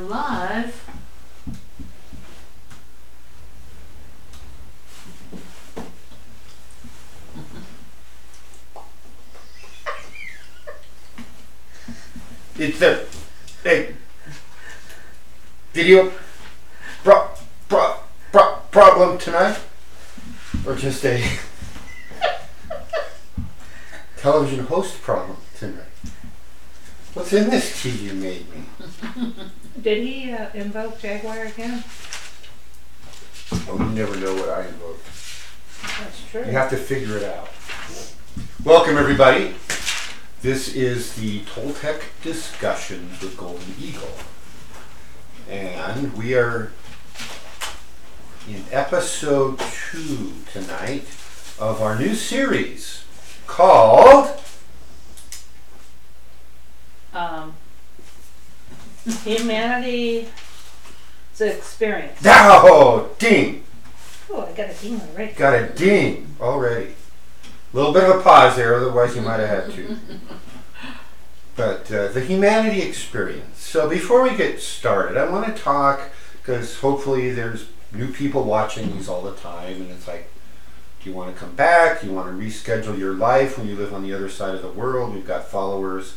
live. It's a video problem tonight, or just a television host problem tonight. What's in this tea you made me? Did he invoke Jaguar again? Oh, you never know what I invoked. That's true. You have to figure it out. Welcome, everybody. This is the Toltec Discussions with Golden Eagle. And we are in episode 2 tonight of our new series called Humanity's Experience. Oh, ding! Oh, I got a ding already. Got a ding already. A little bit of a pause there, otherwise you might have had to. But the humanity experience. So before we get started, I want to talk, because hopefully there's new people watching these all the time, and it's like, do you want to come back? Do you want to reschedule your life when you live on the other side of the world? We've got followers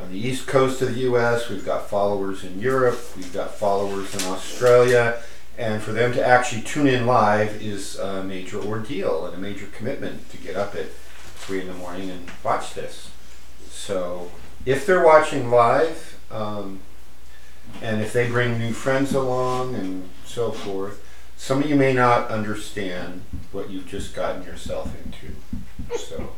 on the east coast of the US, we've got followers in Europe, we've got followers in Australia, and for them to actually tune in live is a major ordeal and a major commitment to get up at 3 in the morning and watch this. So if they're watching live, and if they bring new friends along and so forth, some of you may not understand what you've just gotten yourself into. So,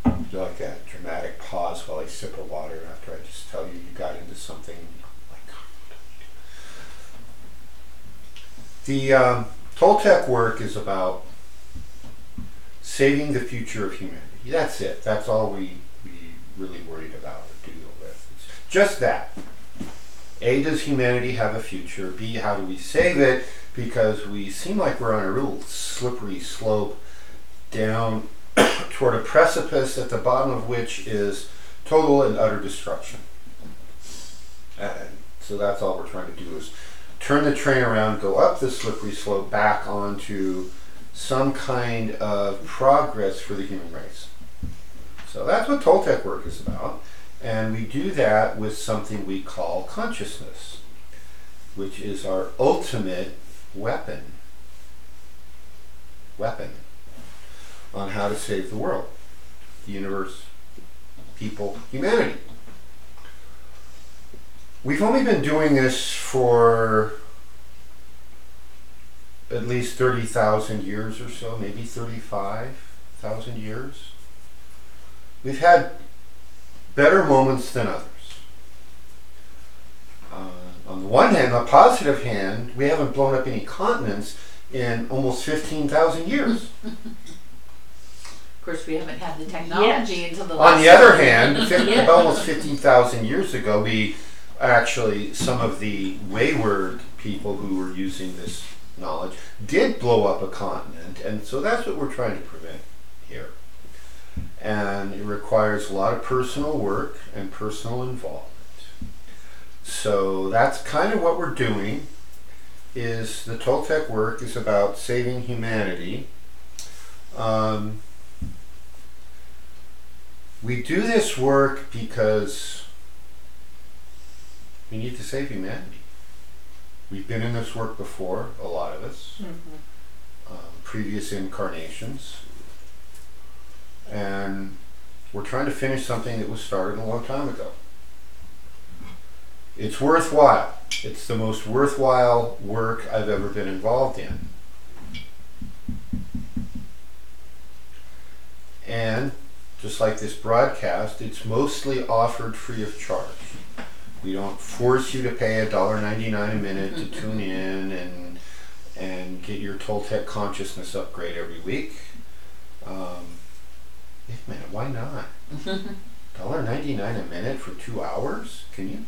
do you like that dramatic pause while I sip of water after I just tell you you got into something like the Toltec work is about saving the future of humanity. That's it. That's all we really worried about or deal with. It's just that. A, does humanity have a future? B, how do we save it? Because we seem like we're on a real slippery slope down toward a precipice at the bottom of which is total and utter destruction. And so that's all we're trying to do is turn the train around, go up the slippery slope back onto some kind of progress for the human race. So that's what Toltec work is about. And we do that with something we call consciousness, which is our ultimate weapon on how to save the world, the universe, people, humanity. We've only been doing this for at least 30,000 years or so, maybe 35,000 years. We've had better moments than others. On the one hand, the positive hand, we haven't blown up any continents in almost 15,000 years. Of course, we haven't had the technology until the last. On the other hand, almost 15,000 years ago, we actually, some of the wayward people who were using this knowledge did blow up a continent, and so that's what we're trying to prevent here. And it requires a lot of personal work and personal involvement. So that's kind of what we're doing. Is the Toltec work is about saving humanity. We do this work because we need to save humanity. We've been in this work before, a lot of us, previous incarnations, and we're trying to finish something that was started a long time ago. It's worthwhile. It's the most worthwhile work I've ever been involved in. And just like this broadcast, it's mostly offered free of charge. We don't force you to pay $1.99 a minute to tune in and get your Toltec consciousness upgrade every week. Man, why not? $1.99 a minute for 2 hours? Can you?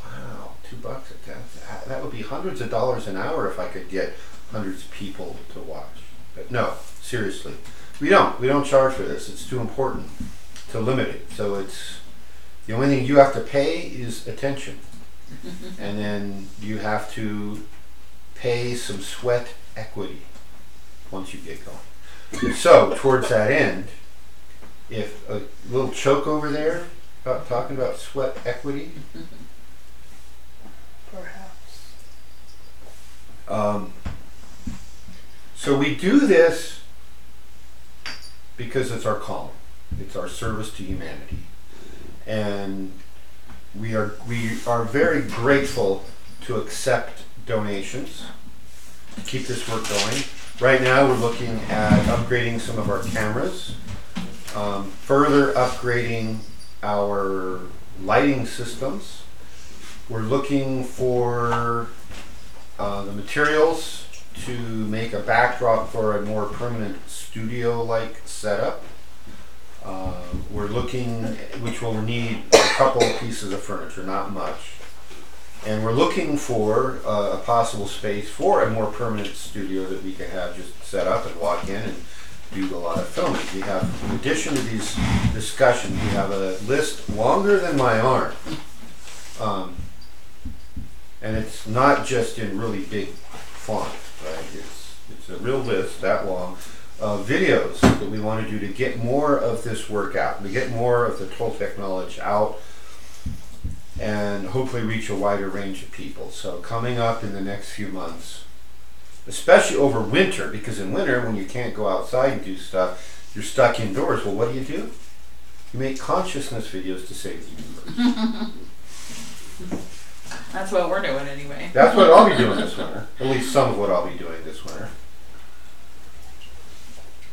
Wow, $2 that would be hundreds of dollars an hour if I could get hundreds of people to watch. But no, seriously, We don't charge for this. It's too important to limit it. So it's the only thing you have to pay is attention, and then you have to pay some sweat equity once you get going. So towards that end, if a little choke over there about talking about sweat equity. Perhaps. So we do this because it's our calling. It's our service to humanity. And we are very grateful to accept donations to keep this work going. Right now we're looking at upgrading some of our cameras, further upgrading our lighting systems. We're looking for the materials to make a backdrop for a more permanent studio-like setup. We're looking, which will need a couple of pieces of furniture, not much. And we're looking for a possible space for a more permanent studio that we can have just set up and walk in and do a lot of filming. We have, in addition to these discussions, we have a list longer than my arm. And it's not just in really big font, right? It's a real list that long of videos that we want to do to get more of this work out, to get more of the Toltec knowledge out, and hopefully reach a wider range of people. So coming up in the next few months, especially over winter, because in winter when you can't go outside and do stuff, you're stuck indoors. Well, what do? You make consciousness videos to save the universe. That's what we're doing anyway. That's what I'll be doing this winter. At least some of what I'll be doing this winter.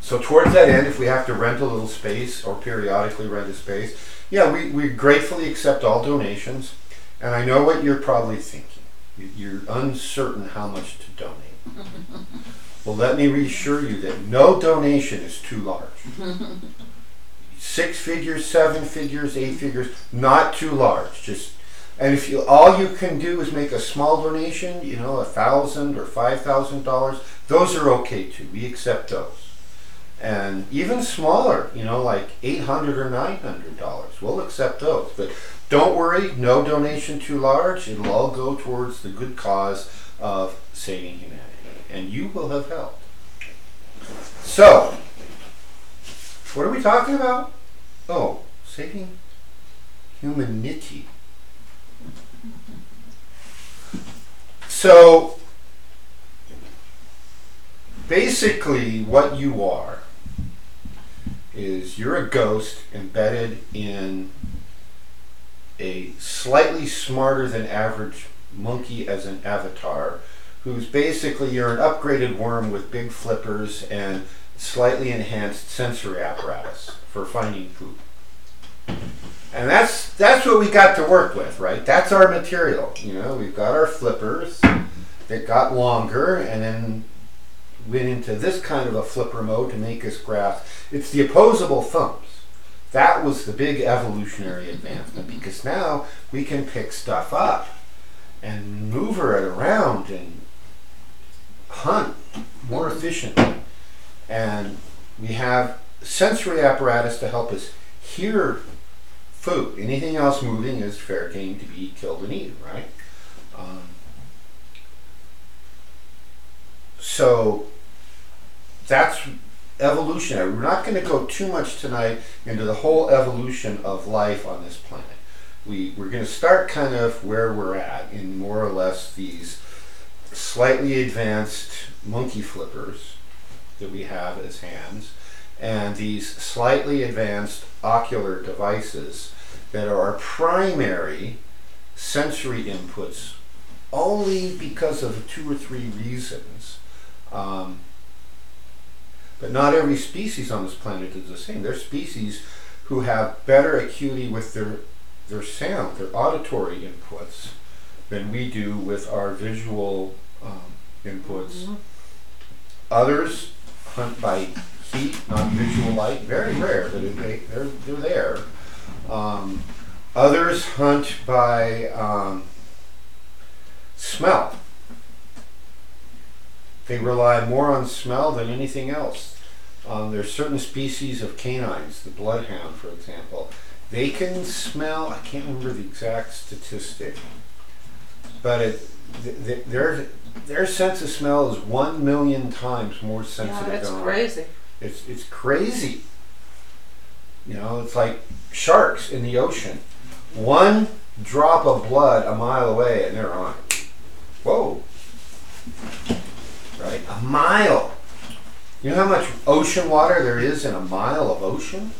So towards that end, if we have to rent a little space or periodically rent a space, yeah, we gratefully accept all donations. And I know what you're probably thinking. You're uncertain how much to donate. Well, let me reassure you that no donation is too large. 6 figures, 7 figures, 8 figures, not too large. And if all you can do is make a small donation, $1,000 or $5,000, those are okay too. We accept those. And even smaller, like $800 or $900, we'll accept those. But don't worry, no donation too large. It'll all go towards the good cause of saving humanity. And you will have helped. So, what are we talking about? Oh, saving humanity. So, basically what you are is you're a ghost embedded in a slightly smarter than average monkey as an avatar, who's basically, you're an upgraded worm with big flippers and slightly enhanced sensory apparatus for finding food. And that's what we got to work with, right? That's our material. We've got our flippers that got longer and then went into this kind of a flipper mode to make us grasp. It's the opposable thumbs. That was the big evolutionary advancement, because now we can pick stuff up and maneuver it around and hunt more efficiently. And we have sensory apparatus to help us hear food. Anything else moving is fair game to be killed and eaten, right? So that's evolutionary. We're not going to go too much tonight into the whole evolution of life on this planet. We're going to start kind of where we're at in more or less these slightly advanced monkey flippers that we have as hands, and these slightly advanced ocular devices that are our primary sensory inputs only because of 2 or 3 reasons. But not every species on this planet is the same. There are species who have better acuity with their sound, their auditory inputs, than we do with our visual inputs. Mm-hmm. Others hunt by heat, not visual light. Very rare, but they're there. Others hunt by smell. They rely more on smell than anything else. There's certain species of canines, the bloodhound, for example. They can smell. I can't remember the exact statistic, but their sense of smell is 1 million times more sensitive that's than ours. crazy. It's crazy. You know, it's like sharks in the ocean. One drop of blood a mile away and they're on it. Whoa. Right? A mile. You know how much ocean water there is in a mile of ocean?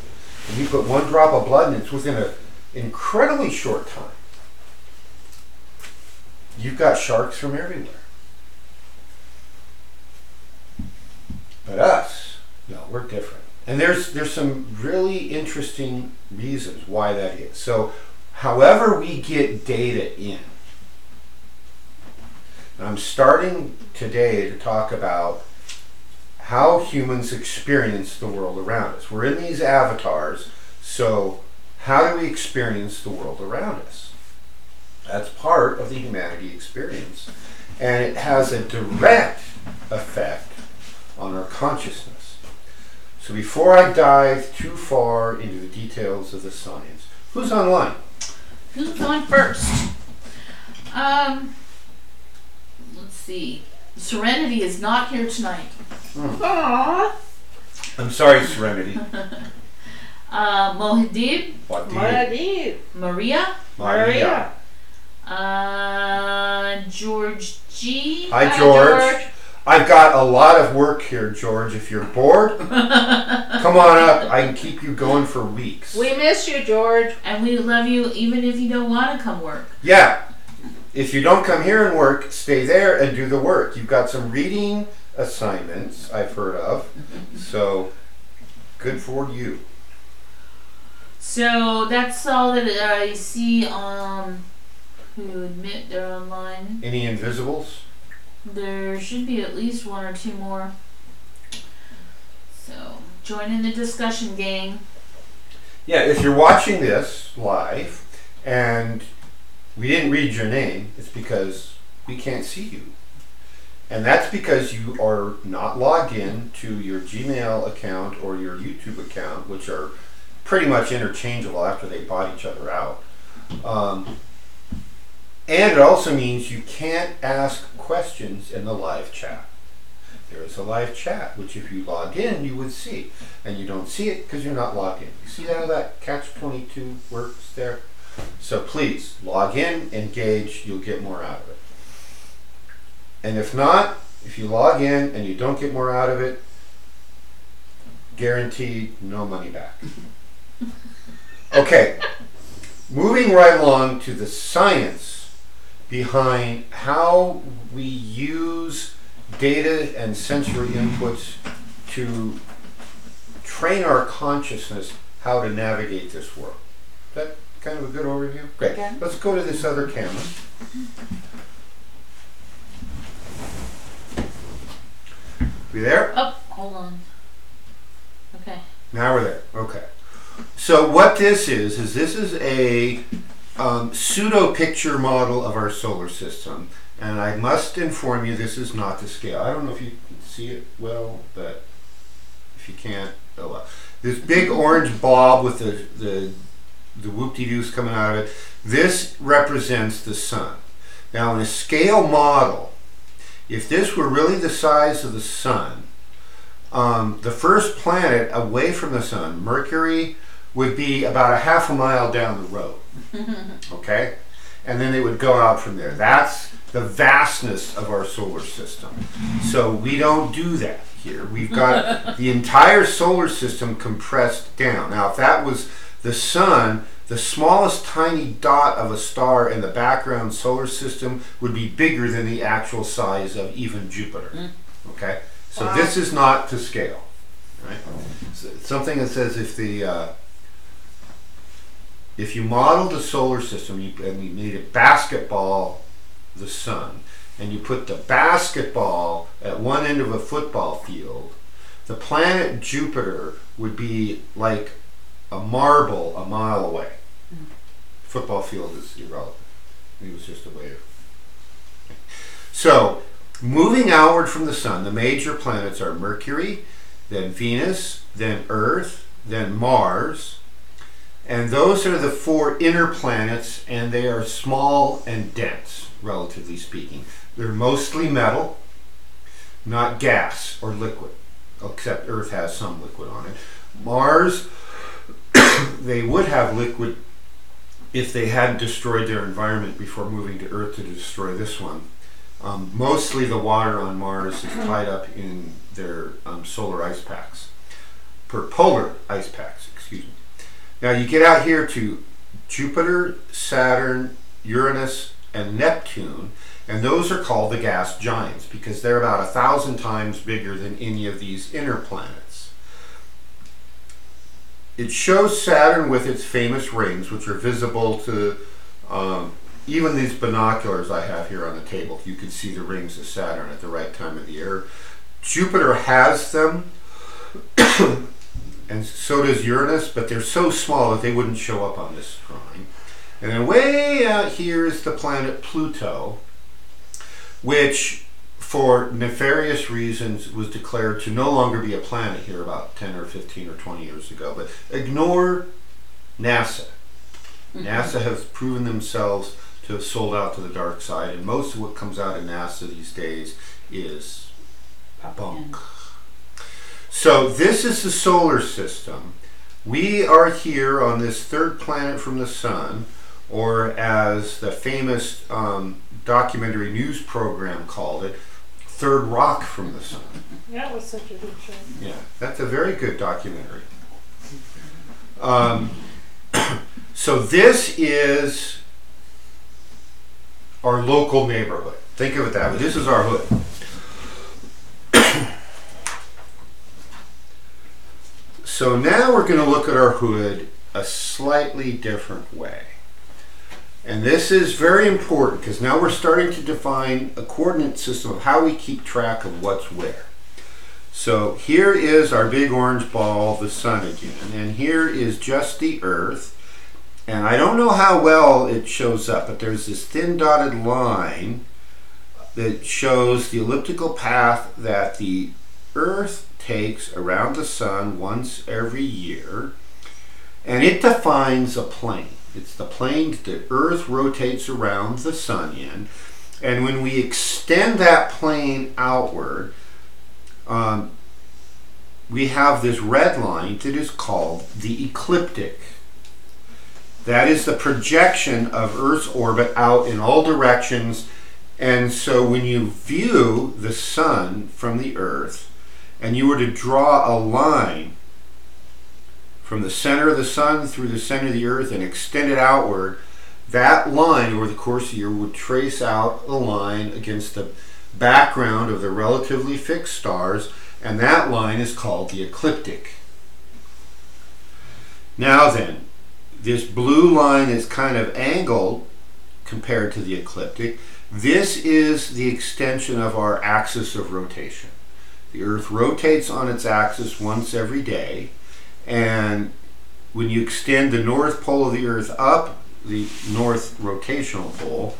And you put one drop of blood and it's within an incredibly short time. You've got sharks from everywhere. But us, no, we're different. And there's some really interesting reasons why that is. So, however we get data in, and I'm starting today to talk about how humans experience the world around us. We're in these avatars, so how do we experience the world around us? That's part of the humanity experience. And it has a direct effect on our consciousness. So before I dive too far into the details of the science, who's online? Who's on first? Let's see. Serenity is not here tonight. Aww. I'm sorry, Serenity. Mohidib, Maria. Maria, George G. Hi, George. I've got a lot of work here, George. If you're bored, come on up. I can keep you going for weeks. We miss you, George. And we love you even if you don't want to come work. Yeah. If you don't come here and work, stay there and do the work. You've got some reading assignments I've heard of. So, good for you. So, that's all that I see who admit they're online. Any invisibles? There should be at least one or two more. So, join in the discussion, gang. Yeah, if you're watching this live and we didn't read your name, it's because we can't see you. And that's because you are not logged in to your Gmail account or your YouTube account, which are pretty much interchangeable after they bought each other out. And it also means you can't ask questions in the live chat. There is a live chat, which if you log in, you would see. And you don't see it because you're not logged in. You see how that catch-22 works there? So please, log in, engage, you'll get more out of it. And if not, if you log in and you don't get more out of it, guaranteed no money back. Okay, moving right along to the science behind how we use data and sensory inputs to train our consciousness how to navigate this world. Is that kind of a good overview? Great. Okay. Let's go to this other camera. We there? Oh, hold on. Okay. Now we're there. Okay. So what this is this is a pseudo picture model of our solar system, and I must inform you this is not to scale. I don't know if you can see it well, but if you can't, oh well. This big orange blob with the whoop-de-doos coming out of it, this represents the sun. Now in a scale model, if this were really the size of the sun, the first planet away from the sun, Mercury, would be about a half a mile down the road. Okay? And then it would go out from there. That's the vastness of our solar system. So we don't do that here. We've got the entire solar system compressed down. Now, if that was the sun, the smallest tiny dot of a star in the background solar system would be bigger than the actual size of even Jupiter. Okay? So Wow. this is not to scale. Right? So it's something that says if you modeled the solar system and you made a basketball the sun, and you put the basketball at one end of a football field, the planet Jupiter would be like a marble a mile away. Football field is irrelevant. It was just a way of... So, moving outward from the sun, the major planets are Mercury, then Venus, then Earth, then Mars. And those are the 4 inner planets, and they are small and dense, relatively speaking. They're mostly metal, not gas or liquid, except Earth has some liquid on it. Mars, they would have liquid if they hadn't destroyed their environment before moving to Earth to destroy this one. Mostly the water on Mars is tied up in their solar ice packs, polar ice packs, excuse me. Now you get out here to Jupiter, Saturn, Uranus, and Neptune, and those are called the gas giants because they're about 1,000 times bigger than any of these inner planets. It shows Saturn with its famous rings, which are visible to even these binoculars I have here on the table. You can see the rings of Saturn at the right time of the year. Jupiter has them, and so does Uranus, but they're so small that they wouldn't show up on this drawing. And then way out here is the planet Pluto, which for nefarious reasons was declared to no longer be a planet here about 10 or 15 or 20 years ago. But ignore NASA. NASA has proven themselves to have sold out to the dark side, and most of what comes out of NASA these days is bunk. So this is the solar system. We are here on this 3rd planet from the sun, or as the famous documentary news program called it, 3rd rock from the sun. That was such a good show. Yeah, that's a very good documentary. So this is our local neighborhood. Think of it that way. This is our hood. So now we're going to look at our hood a slightly different way. And this is very important because now we're starting to define a coordinate system of how we keep track of what's where. So here is our big orange ball, the sun again, and here is just the Earth. And I don't know how well it shows up, but there's this thin dotted line that shows the elliptical path that the Earth takes around the sun once every year, and it defines a plane. It's the plane that Earth rotates around the sun in, and when we extend that plane outward, we have this red line that is called the ecliptic. That is the projection of Earth's orbit out in all directions, and so when you view the sun from the Earth, and you were to draw a line from the center of the sun through the center of the Earth and extend it outward, that line over the course of the year would trace out a line against the background of the relatively fixed stars, and that line is called the ecliptic. Now then, this blue line is kind of angled compared to the ecliptic. This is the extension of our axis of rotation. The Earth rotates on its axis once every day, and when you extend the north pole of the Earth up, the north rotational pole,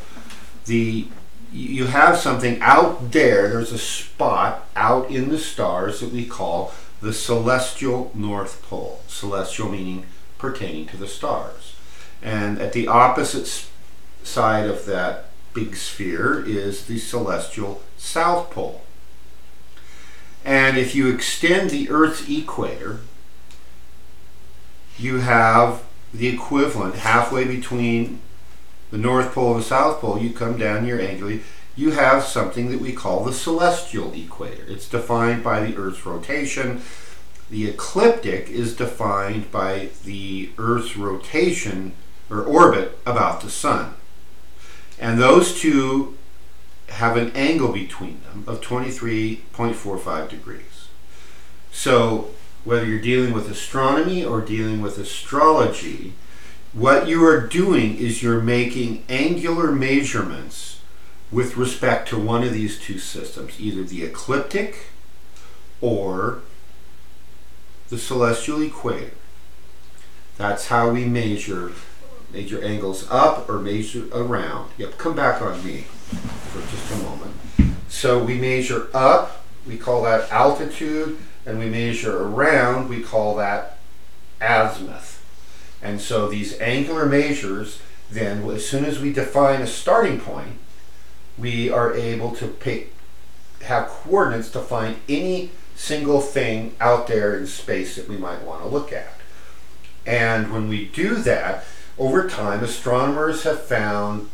you have something out there. There's a spot out in the stars that we call the celestial North Pole. Celestial meaning pertaining to the stars. And at the opposite side of that big sphere is the celestial South Pole. And if you extend the Earth's equator, you have the equivalent halfway between the North Pole and the South Pole. You come down here angularly, you have something that we call the celestial equator. It's defined by the Earth's rotation. The ecliptic is defined by the Earth's rotation or orbit about the sun. And those two have an angle between them of 23.45 degrees. So whether you're dealing with astronomy or dealing with astrology, what you are doing is you're making angular measurements with respect to one of these two systems, either the ecliptic or the celestial equator. That's how we measure angles up or measure around. Yep, come back on me for just a moment. So we measure up, we call that altitude, and we measure around, we call that azimuth. And so these angular measures, then as soon as we define a starting point, we are able to have coordinates to find any single thing out there in space that we might want to look at. And when we do that, over time, astronomers have found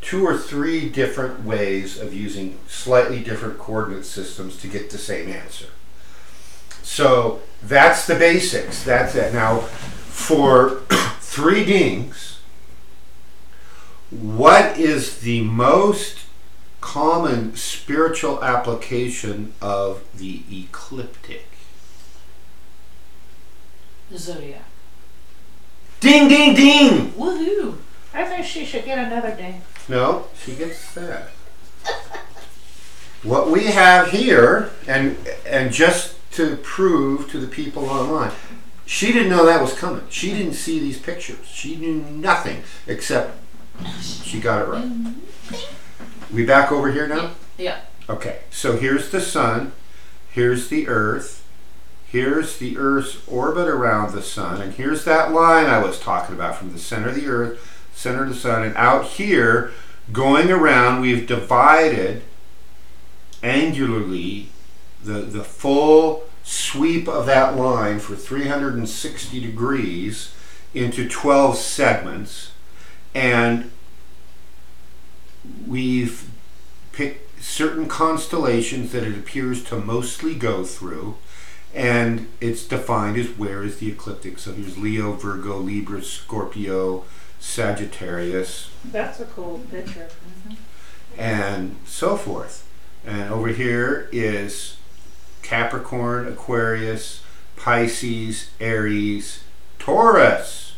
2 or 3 different ways of using slightly different coordinate systems to get the same answer. So that's the basics. That's it. Now, for 3 dings, what is the most common spiritual application of the ecliptic? The zodiac. Ding, ding, ding! Woohoo! I think she should get another ding. No, she gets that. What we have here, and just to prove to the people online, she didn't know that was coming. She didn't see these pictures. She knew nothing except she got it right. We back over here now? Yeah. Okay, so here's the sun, here's the earth, here's the earth's orbit around the sun, and here's that line I was talking about from the center of the earth, center of the sun, and out here, going around, we've divided angularly the full sweep of that line for 360 degrees into 12 segments, and we've picked certain constellations that it appears to mostly go through, and it's defined as where is the ecliptic. So here's Leo, Virgo, Libra, Scorpio, Sagittarius. That's a cool picture. And so forth. And over here is Capricorn, Aquarius, Pisces, Aries, Taurus,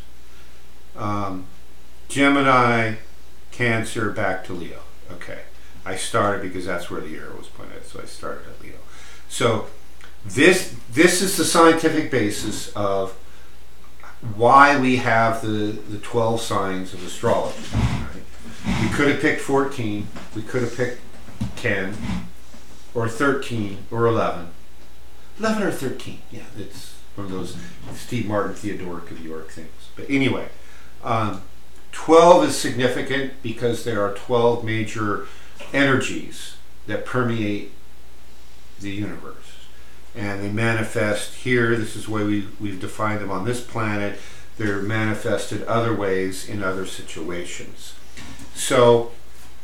Gemini, Cancer, back to Leo. Okay, I started because that's where the arrow was pointed, so I started at Leo. So this is the scientific basis of why we have the 12 signs of astrology. Right? We could have picked 14, we could have picked 10, or 13, or 11. 11 or 13, yeah, it's one of those Steve Martin, Theodoric of York things. But anyway, 12 is significant because there are 12 major energies that permeate the universe. And they manifest here, this is the way we've defined them on this planet. They're manifested other ways in other situations. So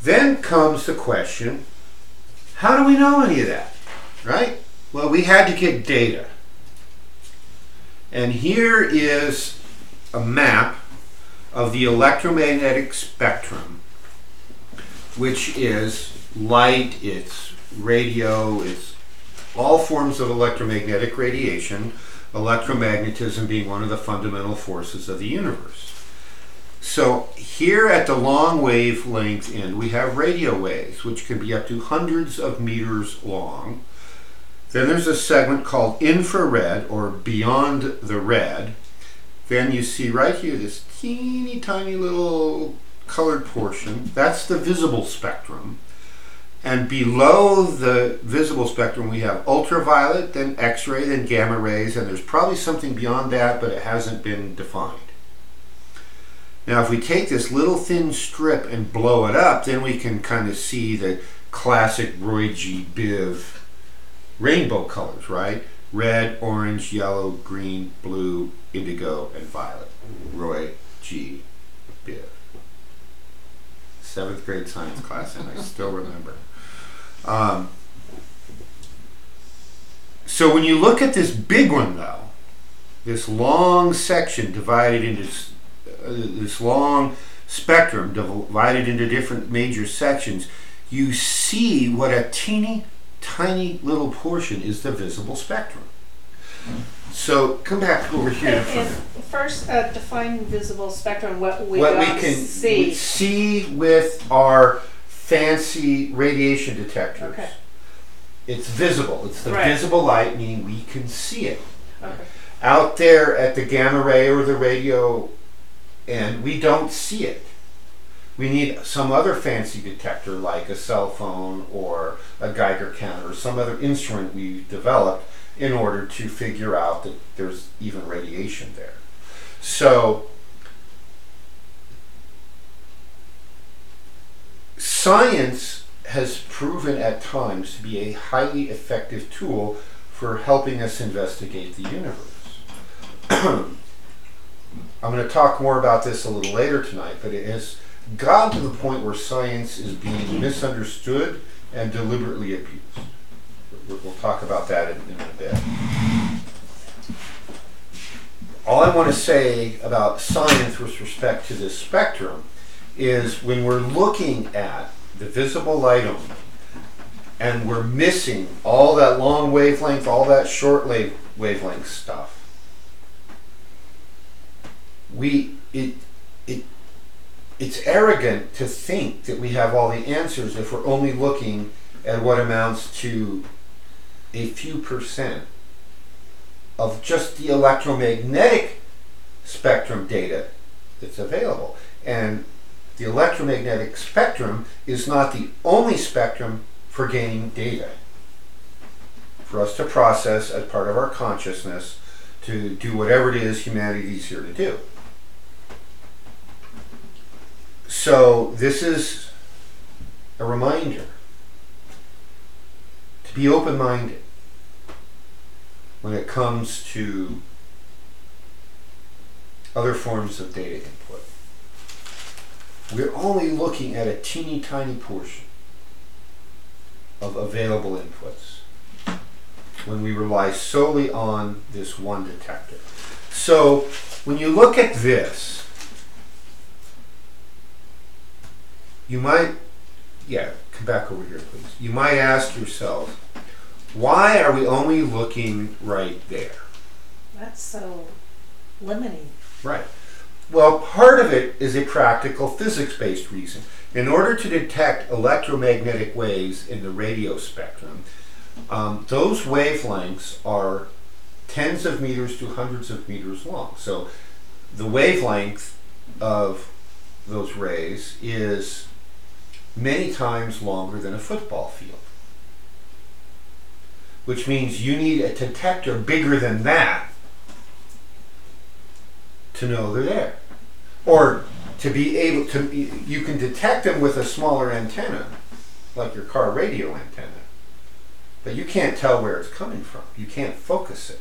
then comes the question, how do we know any of that, right? Well, we had to get data. And here is a map of the electromagnetic spectrum, which is light, it's radio, it's all forms of electromagnetic radiation, electromagnetism being one of the fundamental forces of the universe. So here at the long wavelength end, we have radio waves, which can be up to hundreds of meters long. Then there's a segment called infrared, or beyond the red. Then you see right here this teeny tiny little colored portion. That's the visible spectrum. And below the visible spectrum, we have ultraviolet, then X-ray, then gamma rays, and there's probably something beyond that, but it hasn't been defined. Now, if we take this little thin strip and blow it up, then we can kind of see the classic Roy G. Biv rainbow colors, right? Red, orange, yellow, green, blue, indigo, and violet. Roy G. Biv. 7th grade science class, and I still remember. So when you look at this big one, though, this long section divided into this long spectrum divided into different major sections, you see what a teeny tiny little portion is the visible spectrum. So come back over here. And first, define visible spectrum. What we can see. See with our fancy radiation detectors. Okay. It's visible. It's the Right. visible light, meaning we can see it. Okay. Out there at the gamma ray or the radio end, we don't see it. We need some other fancy detector like a cell phone or a Geiger counter or some other instrument we've developed, in order to figure out that there's even radiation there. So science has proven at times to be a highly effective tool for helping us investigate the universe. I'm going to talk more about this a little later tonight, but it has gotten to the point where science is being misunderstood and deliberately abused. We'll talk about that in a bit. All I want to say about science with respect to this spectrum is when we're looking at the visible light only and we're missing all that long wavelength, all that short wavelength stuff, it's arrogant to think that we have all the answers if we're only looking at what amounts to a few percent of just the electromagnetic spectrum data that's available. And the electromagnetic spectrum is not the only spectrum for gaining data, for us to process as part of our consciousness to do whatever it is humanity is here to do. So this is a reminder to be open-minded when it comes to other forms of data input. We're only looking at a teeny tiny portion of available inputs when we rely solely on this one detector. So when you look at this, you might, come back over here please. You might ask yourself, why are we only looking right there? That's so limiting. Right. Well, part of it is a practical physics-based reason. In order to detect electromagnetic waves in the radio spectrum, those wavelengths are tens of meters to hundreds of meters long. So the wavelength of those rays is many times longer than a football field, which means you need a detector bigger than that to know they're there. Or to be able to, you can detect them with a smaller antenna, like your car radio antenna, but you can't tell where it's coming from. You can't focus it.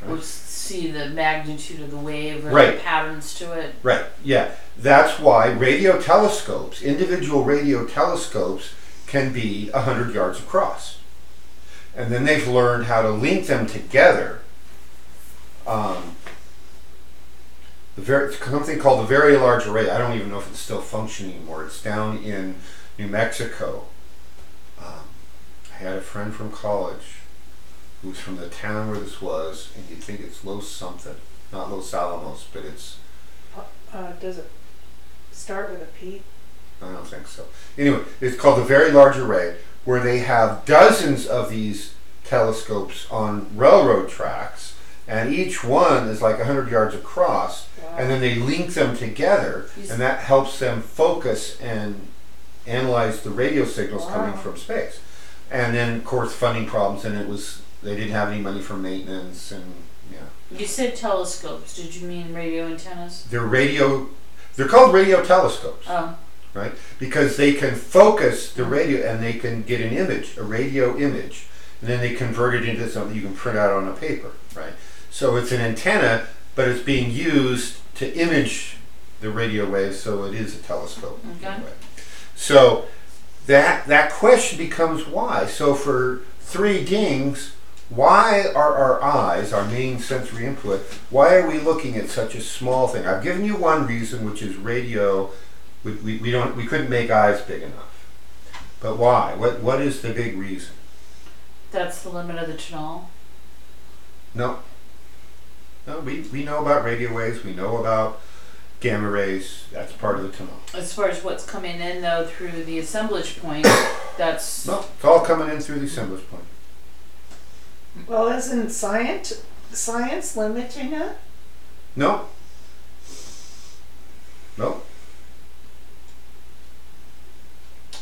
Right? Or see the magnitude of the wave or Right. the patterns to it. Right, yeah. That's why radio telescopes, individual radio telescopes, can be 100 yards across. And then they've learned how to link them together. Something called the Very Large Array. I don't even know if it's still functioning anymore. It's down in New Mexico. I had a friend from college who was from the town where this was, and you'd think it's Los something. Not Los Alamos, but it's... Does it start with a P? I don't think so. Anyway, it's called the Very Large Array, where they have dozens of these telescopes on railroad tracks, and each one is like 100 yards across, and then they link them together, and that helps them focus and analyze the radio signals coming from space. And then, of course, funding problems, and they didn't have any money for maintenance, and You said telescopes. Did you mean radio antennas? They're called radio telescopes. Oh. Right? Because they can focus the radio and they can get an image, a radio image, and then they convert it into something you can print out on a paper, right? So it's an antenna, but it's being used to image the radio waves, so it is a telescope. Okay. Anyway. So that question becomes why. So for 3 dings, why are our eyes, our main sensory input, why are we looking at such a small thing? I've given you one reason, which is radio. We couldn't make eyes big enough. But why? What is the big reason? That's the limit of the channel. No, we know about radio waves. We know about gamma rays. That's part of the tunnel. As far as what's coming in though through the assemblage point, that's No, it's all coming in through the assemblage point. Well, isn't science limiting it? No.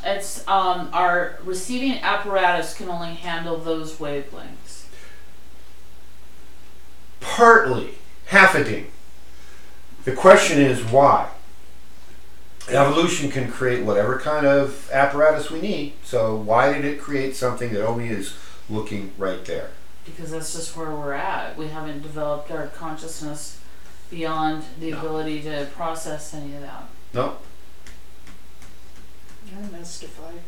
it's our receiving apparatus can only handle those wavelengths. partly, half a ding. The question is why? Evolution can create whatever kind of apparatus we need, so why did it create something that only is looking right there? Because that's just where we're at. We haven't developed our consciousness beyond the ability to process any of that. No? I'm mystified.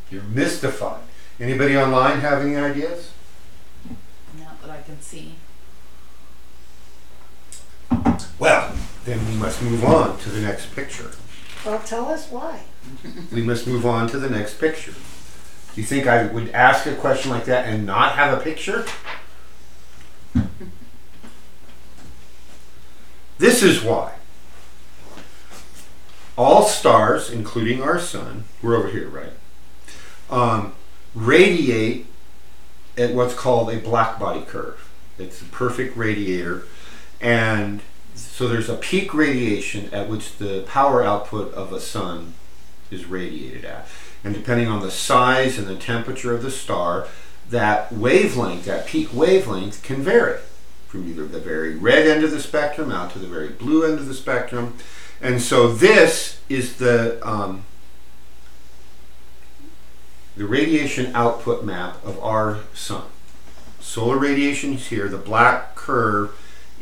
You're mystified. Anybody online have any ideas? Not that I can see. Well, then we must move on to the next picture. Well, tell us why. We must move on to the next picture. Do you think I would ask a question like that and not have a picture? This is why. All stars, including our sun, we're over here, right? Radiate at what's called a black body curve. It's a perfect radiator, and so there's a peak radiation at which the power output of a sun is radiated at. And depending on the size and the temperature of the star, that wavelength, that peak wavelength, can vary from either the very red end of the spectrum out to the very blue end of the spectrum. And so this is the radiation output map of our sun. Solar radiation is here. The black curve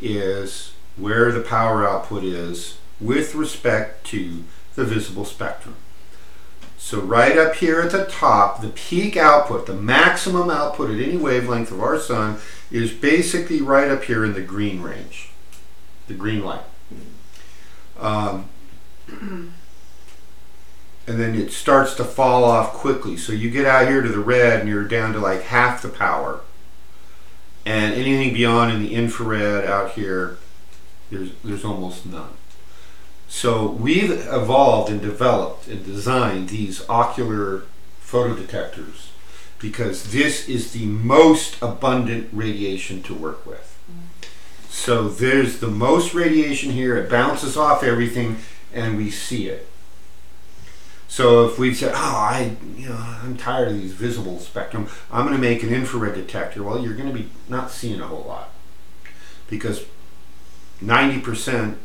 is where the power output is with respect to the visible spectrum. So right up here at the top, the peak output, the maximum output at any wavelength of our sun is basically right up here in the green range, the green light. And then it starts to fall off quickly. So you get out here to the red and you're down to like half the power. And anything beyond in the infrared out here, there's almost none. So we've evolved and developed and designed these ocular photodetectors because this is the most abundant radiation to work with. So there's the most radiation here, it bounces off everything and we see it. So if we said, I'm tired of these visible spectrum, I'm going to make an infrared detector. Well, you're going to be not seeing a whole lot because 90%,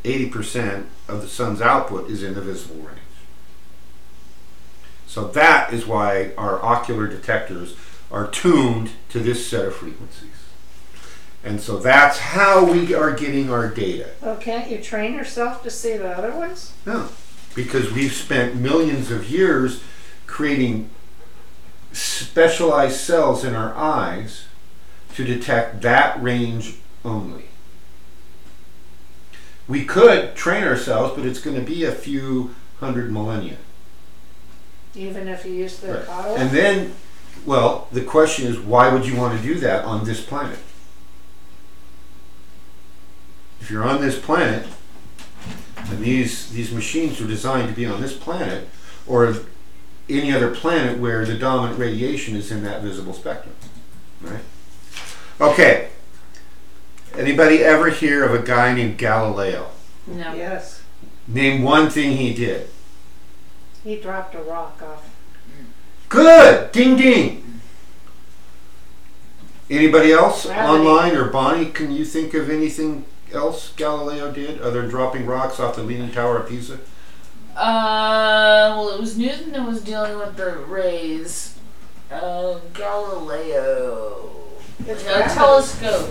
80% of the sun's output is in the visible range. So that is why our ocular detectors are tuned to this set of frequencies. And so that's how we are getting our data. Well, can't you train yourself to see the other ones? No, because we've spent millions of years creating specialized cells in our eyes to detect that range only. We could train ourselves, but it's going to be a few hundred millennia. Even if you use the Right. power? And then, well, the question is, why would you want to do that on this planet? If you're on this planet, and these machines are designed to be on this planet, or any other planet where the dominant radiation is in that visible spectrum, right? Okay. Anybody ever hear of a guy named Galileo? No. Yes. Name one thing he did. He dropped a rock off. Good! Ding ding! Anybody else Gravity. online, or Bonnie, can you think of anything else Galileo did other than dropping rocks off the Leaning Tower of Pisa? Well, it was Newton that was dealing with the rays. Galileo. It's A gravity. telescope.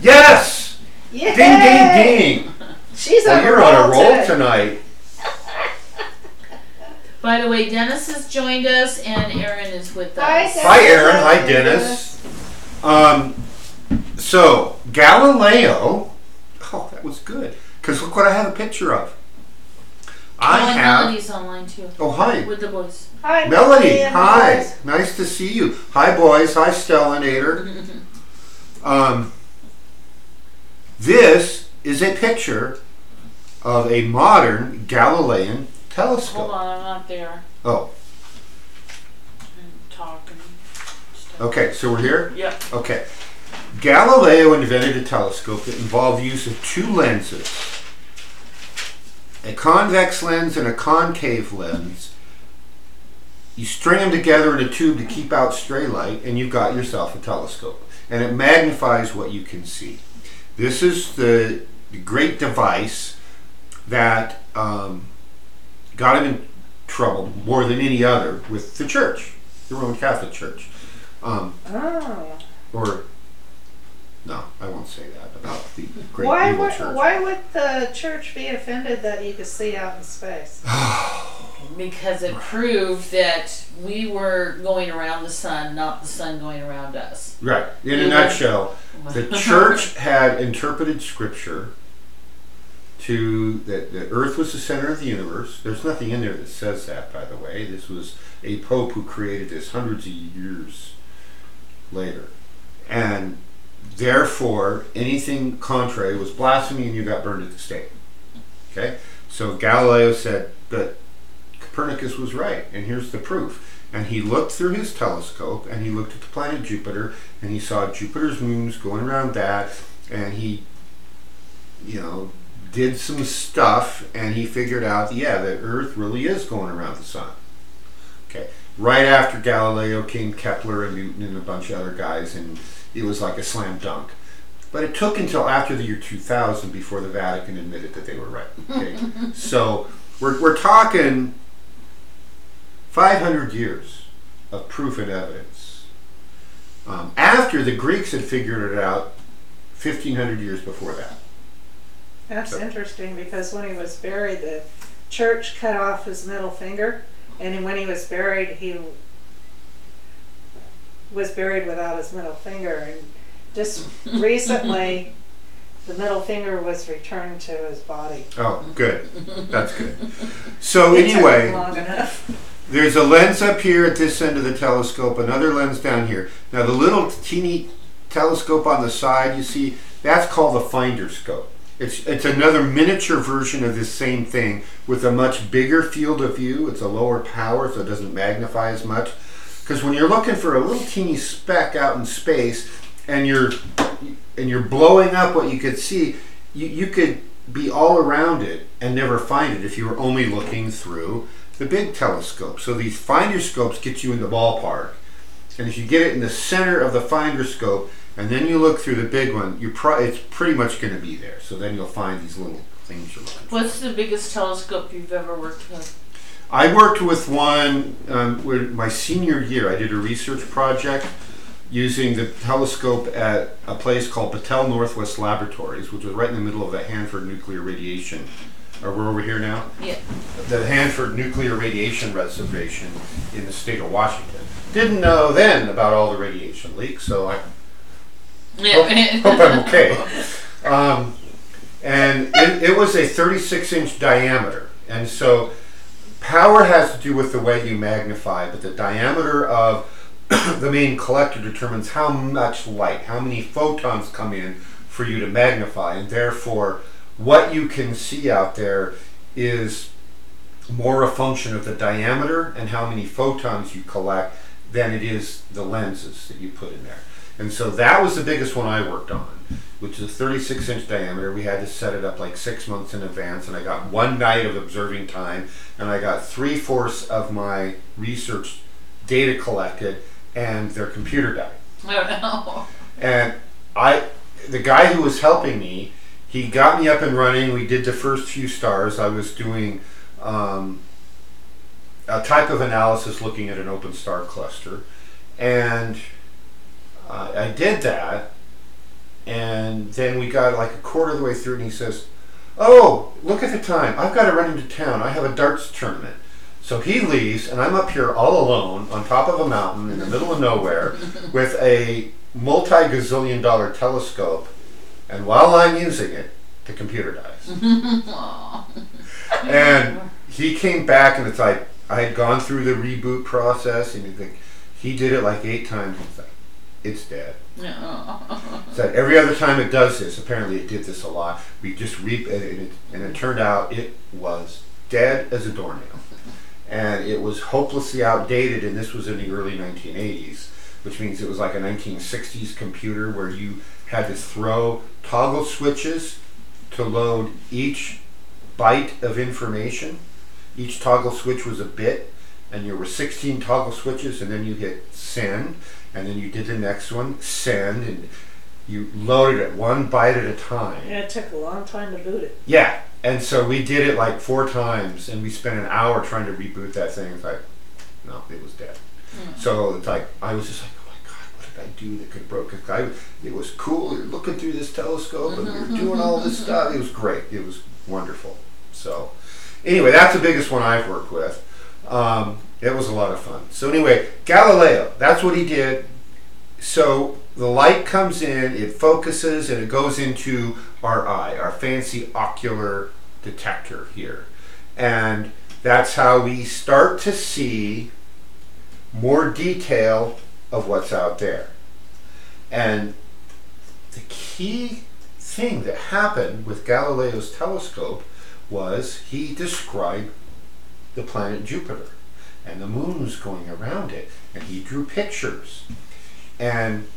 Yes! Yay! Ding ding ding! She's Well, on you're a roll on a roll today. tonight. By the way, Dennis has joined us and Aaron is with us. Hi, Dennis. Hi Aaron, hi Dennis. So Galileo, oh that was good, because look what I have a picture of. I and have, Melody's online too. oh hi, With the boys. Hi, Melody, and hi, boys. nice to see you. Hi boys, hi Stellanator. This is a picture of a modern Galilean telescope. Hold on, I'm not there. Oh, I'm talking. Stuff. okay, so we're here? Yep. Okay. Galileo invented a telescope that involved the use of two lenses, a convex lens and a concave lens. You string them together in a tube to keep out stray light, and you've got yourself a telescope. And it magnifies what you can see. This is the great device that got him in trouble more than any other with the church, the Roman Catholic Church. Oh. Or, no, I won't say that about the great evil church. Why would the church be offended that you could see out in space? Because it proved that we were going around the sun, not the sun going around us. Right. In a nutshell, the church had interpreted scripture to that the earth was the center of the universe. There's nothing in there that says that, by the way. This was a pope who created this hundreds of years later. And therefore, anything contrary was blasphemy and you got burned at the stake. Okay? So Galileo said that Copernicus was right, and here's the proof. And he looked through his telescope, and he looked at the planet Jupiter, and he saw Jupiter's moons going around that, and he, did some stuff, and he figured out, that Earth really is going around the sun. Okay. Right after Galileo came Kepler and Newton and a bunch of other guys, and it was like a slam dunk. But it took until after the year 2000 before the Vatican admitted that they were right. Okay. So we're talking 500 years of proof and evidence. After the Greeks had figured it out 1,500 years before that. That's interesting, because when he was buried, the church cut off his middle finger, and when he was buried, he was buried without his middle finger. And just recently, the middle finger was returned to his body. Oh, good. That's good. So It took anyway, long enough. there's a lens up here at this end of the telescope, another lens down here. Now the little teeny telescope on the side, you see, that's called the finder scope. It's another miniature version of this same thing with a much bigger field of view. It's a lower power, so it doesn't magnify as much. Because when you're looking for a little teeny speck out in space, and you're blowing up what you could see, you could be all around it and never find it if you were only looking through the big telescope. So these finder scopes get you in the ballpark, and if you get it in the center of the finder scope, and then you look through the big one, it's pretty much going to be there. So then you'll find these little things you're looking for. What's the biggest telescope you've ever worked with? I worked with one my senior year. I did a research project using the telescope at a place called Battelle Northwest Laboratories, which was right in the middle of the Hanford Nuclear Radiation. We're over here now? Yeah. The Hanford Nuclear Radiation Reservation in the state of Washington. Didn't know then about all the radiation leaks, so I hope I'm okay. And it was a 36-inch diameter. And so power has to do with the way you magnify, but the diameter of the main collector determines how much light, how many photons come in for you to magnify. And therefore, what you can see out there is more a function of the diameter and how many photons you collect than it is the lenses that you put in there. And so that was the biggest one I worked on, which is a 36-inch diameter. We had to set it up like 6 months in advance, and I got one night of observing time, and I got 3/4 of my research data collected, and their computer died. Oh no. And the guy who was helping me, he got me up and running. We did the first few stars. I was doing a type of analysis looking at an open star cluster, and I did that, and then we got like a quarter of the way through, and he says, "Oh, look at the time. I've got to run into town. I have a darts tournament." So he leaves, and I'm up here all alone on top of a mountain in the middle of nowhere with a multi-gazillion-dollar telescope, and while I'm using it, the computer dies. And he came back, and it's like I had gone through the reboot process, and you think he did it like 8 times. It's like, it's dead. So every other time it does this, apparently it did this a lot, we just and it turned out it was dead as a doornail. And it was hopelessly outdated, and this was in the early 1980s, which means it was like a 1960s computer where you had to throw toggle switches to load each byte of information. Each toggle switch was a bit, and there were 16 toggle switches, and then you hit send, and then you did the next one, send, and you loaded it one bite at a time. Yeah, it took a long time to boot it. Yeah, and so we did it like 4 times, and we spent an hour trying to reboot that thing. It's like, no, it was dead. So it's like, I was just like, oh my God, what did I do that could broke it? It was cool. You're looking through this telescope, and we were doing all this stuff. It was great. It was wonderful. So anyway, that's the biggest one I've worked with. It was a lot of fun. So anyway, Galileo, that's what he did. So the light comes in, it focuses, and it goes into our eye, our fancy ocular detector here. And that's how we start to see more detail of what's out there. And the key thing that happened with Galileo's telescope was he described the planet Jupiter and the moons going around it, and he drew pictures. And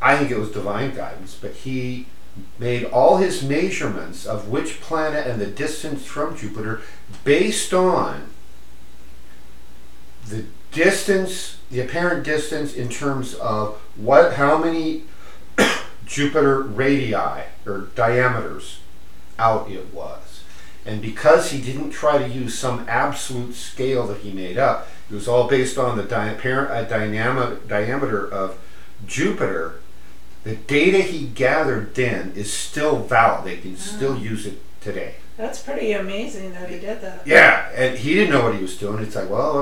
I think it was divine guidance, but he made all his measurements of which planet and the distance from Jupiter based on the distance, the apparent distance in terms of how many Jupiter radii or diameters out it was. And because he didn't try to use some absolute scale that he made up, it was all based on the apparent diameter of Jupiter. The data he gathered then is still valid. They can still use it today. That's pretty amazing that he did that. Yeah, and he didn't know what he was doing. It's like, well,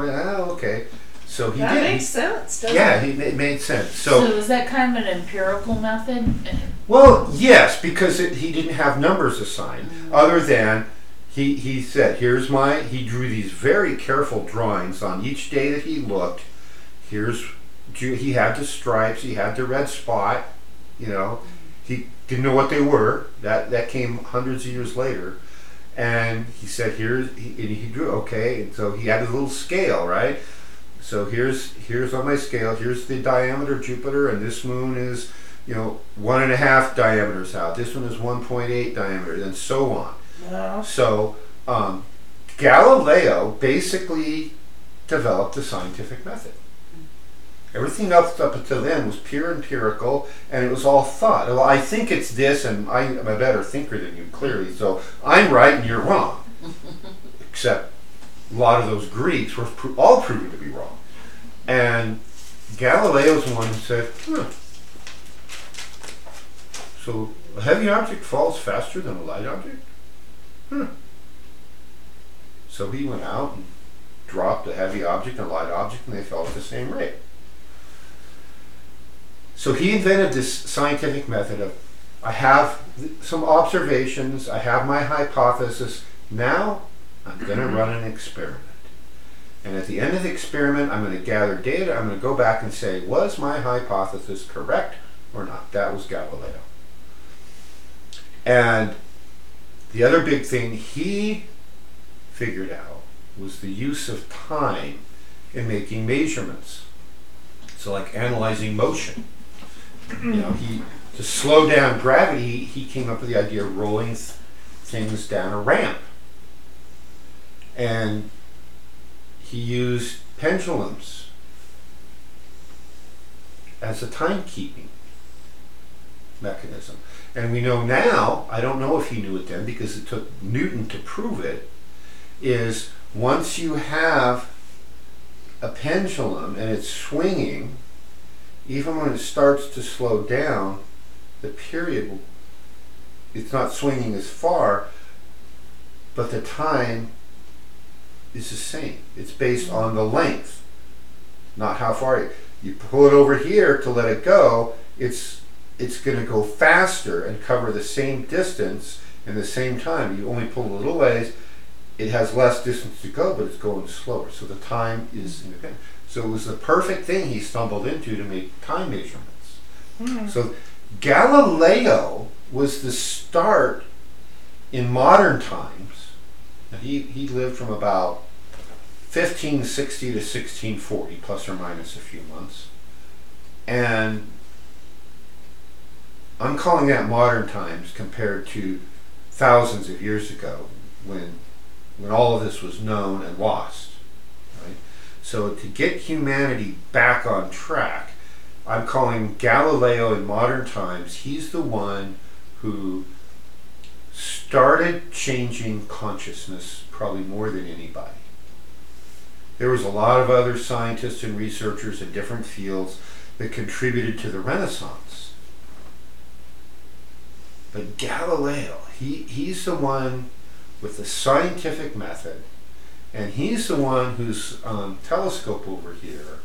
okay. So he that did. That makes sense, doesn't yeah, it? it made sense. So is that kind of an empirical method? Well, yes, because he didn't have numbers assigned, other than he said, he drew these very careful drawings on each day that he looked. He had the stripes, he had the red spot, he didn't know what they were. That came hundreds of years later. And he said, he drew, okay, and so he had a little scale, right? So here's on my scale, here's the diameter of Jupiter, and this moon is, 1.5 diameters out. This one is 1.8 diameters, and so on. Wow. So Galileo basically developed the scientific method. Everything else up until then was pure empirical, and it was all thought. Well, I think it's this, and I'm a better thinker than you, clearly, so I'm right and you're wrong. Except a lot of those Greeks were all proven to be wrong. And Galileo's the one who said, so a heavy object falls faster than a light object? So he went out and dropped a heavy object and a light object, and they fell at the same rate. So he invented this scientific method of, I have some observations, I have my hypothesis, now I'm going to run an experiment. And at the end of the experiment, I'm going to gather data, I'm going to go back and say, was my hypothesis correct or not? That was Galileo. And the other big thing he figured out was the use of time in making measurements. So like analyzing motion. To slow down gravity, he came up with the idea of rolling things down a ramp. And he used pendulums as a timekeeping mechanism. And we know now, I don't know if he knew it then because it took Newton to prove it, is once you have a pendulum and it's swinging, even when it starts to slow down, the period, it's not swinging as far, but the time is the same. It's based on the length, not how far you pull it over here to let it go. It's going to go faster and cover the same distance in the same time. You only pull a little ways. It has less distance to go, but it's going slower. So the time is independent. So it was the perfect thing he stumbled into to make time measurements. So Galileo was the start in modern times. Now he lived from about 1560 to 1640, plus or minus a few months. And I'm calling that modern times compared to thousands of years ago when all of this was known and lost. Right? So to get humanity back on track, I'm calling Galileo in modern times. He's the one who started changing consciousness probably more than anybody. There was a lot of other scientists and researchers in different fields that contributed to the Renaissance. But Galileo, he's the one with the scientific method, and he's the one whose telescope over here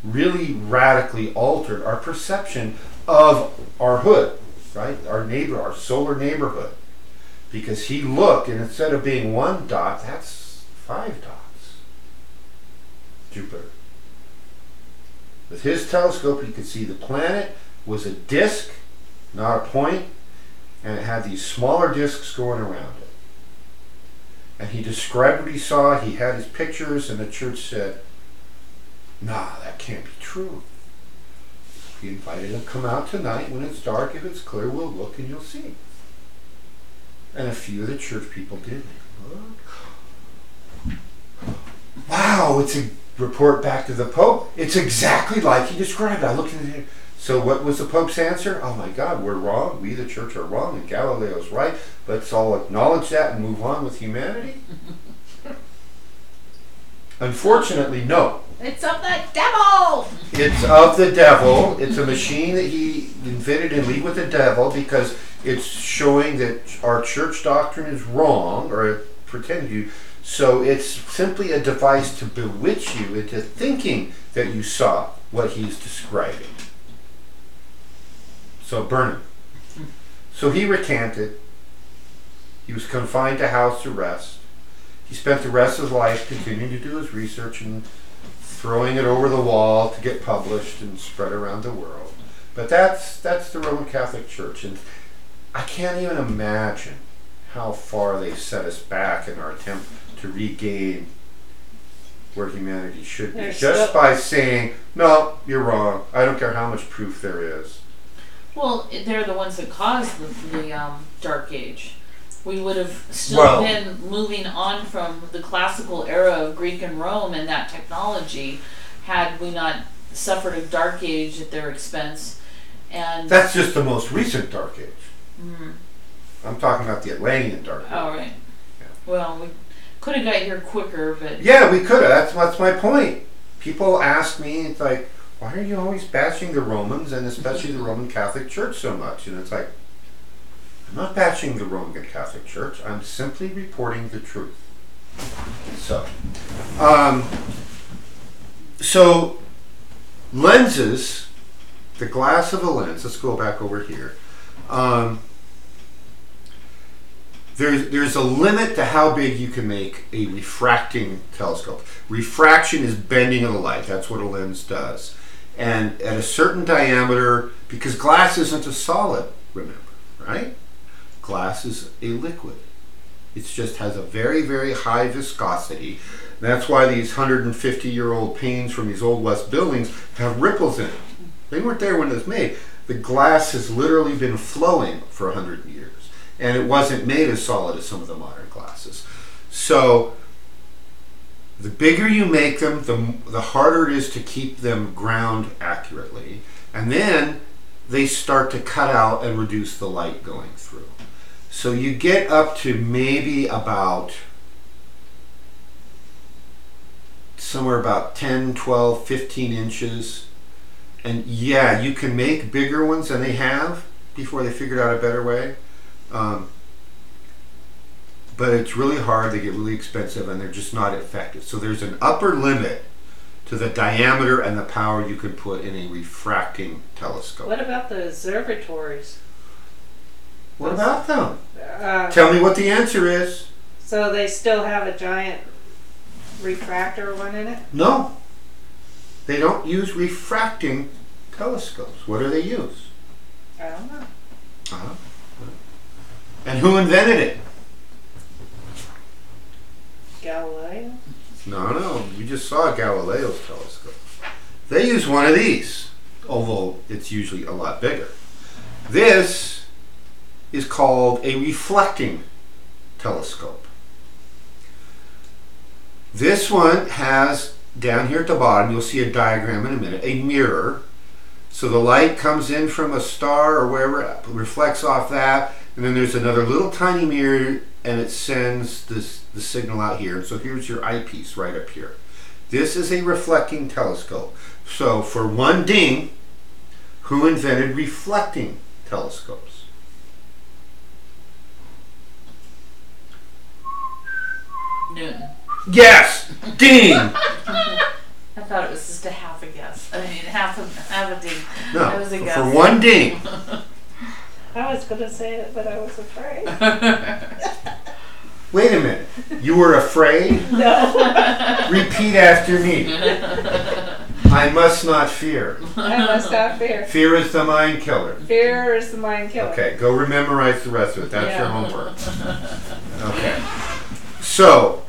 really radically altered our perception of our hood, right? Our neighbor, our solar neighborhood. Because he looked, and instead of being one dot, that's 5 dots. Jupiter. With his telescope, he could see the planet was a disk, not a point, and it had these smaller disks going around it. And he described what he saw, he had his pictures, and the church said, nah, that can't be true. He invited him to come out tonight when it's dark. If it's clear, we'll look and you'll see. And a few of the church people did. Look. Wow, it's a report back to the Pope. It's exactly like he described it. I looked at it. So what was the Pope's answer? Oh my God, we're wrong. We, the church, are wrong, and Galileo's right. Let's all acknowledge that and move on with humanity. Unfortunately, no. It's of the devil! It's of the devil. It's a machine that he invented in league with the devil because it's showing that our church doctrine is wrong, or it pretends you. So it's simply a device to bewitch you into thinking that you saw what he's describing. So burn him. So he recanted. He was confined to house arrest. He spent the rest of his life continuing to do his research and throwing it over the wall to get published and spread around the world. But that's the Roman Catholic Church, and I can't even imagine how far they set us back in our attempt to regain where humanity should be. Just by saying, no, you're wrong. I don't care how much proof there is. Well, they're the ones that caused the Dark Age. We would have still been moving on from the classical era of Greek and Rome and that technology had we not suffered a Dark Age at their expense. And that's just the most recent Dark Age. Mm-hmm. I'm talking about the Atlantean Dark Age. Oh, right. Yeah. Well, we could have got here quicker, but... Yeah, we could have. That's my point. People ask me, it's like, why are you always bashing the Romans and especially the Roman Catholic Church so much? And it's like, I'm not bashing the Roman Catholic Church. I'm simply reporting the truth. So lenses, the glass of a lens, let's go back over here. There's a limit to how big you can make a refracting telescope. Refraction is bending of the light. That's what a lens does. And at a certain diameter, because glass isn't a solid, remember, right? Glass is a liquid. It just has a very, very high viscosity. That's why these 150-year-old panes from these old West buildings have ripples in it. They weren't there when it was made. The glass has literally been flowing for 100 years. And it wasn't made as solid as some of the modern glasses. So the bigger you make them, the harder it is to keep them ground accurately. And then they start to cut out and reduce the light going through. So you get up to maybe about somewhere about 10, 12, 15 inches. And yeah, you can make bigger ones than they have before they figured out a better way. But it's really hard, they get really expensive, and they're just not effective. So there's an upper limit to the diameter and the power you can put in a refracting telescope. What about the observatories? What about them? Tell me what the answer is. So they still have a giant refractor one in it? No. They don't use refracting telescopes. What do they use? I don't know. Uh-huh. And who invented it? Galileo? No, you just saw Galileo's telescope. They use one of these, although it's usually a lot bigger. This is called a reflecting telescope. This one has, down here at the bottom, you'll see a diagram in a minute, a mirror So the light comes in from a star or wherever, reflects off that, and then there's another little tiny mirror, and it sends the signal out here. So here's your eyepiece right up here. This is a reflecting telescope. So for one ding, who invented reflecting telescopes? Newton. Yes! Ding! I thought it was just a half a guess. I mean, half a ding. No, That was a guess. for one ding. I was going to say it, but I was afraid. Wait a minute. You were afraid? No, Repeat after me. I must not fear. I must not fear. Fear is the mind killer. Fear is the mind killer. Okay, go memorize the rest of it. That's Yeah. your homework. Okay. So,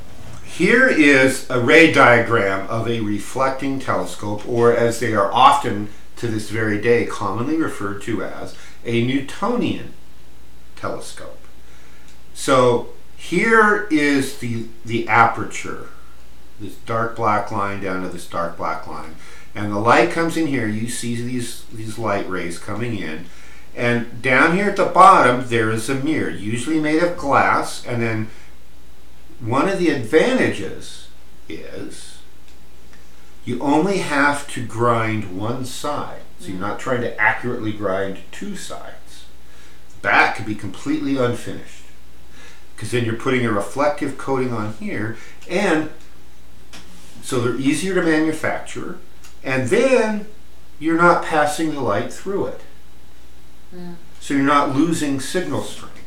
here is a ray diagram of a reflecting telescope, or as they are often to this very day commonly referred to as a Newtonian telescope. So, here is the aperture, this dark black line down to this dark black line. And the light comes in here, you see these light rays coming in. And down here at the bottom, there is a mirror, usually made of glass. And then one of the advantages is you only have to grind one side. So you're not trying to accurately grind two sides. The back could be completely unfinished, because then you're putting a reflective coating on here, and so they're easier to manufacture, and then you're not passing the light through it. So you're not losing signal strength.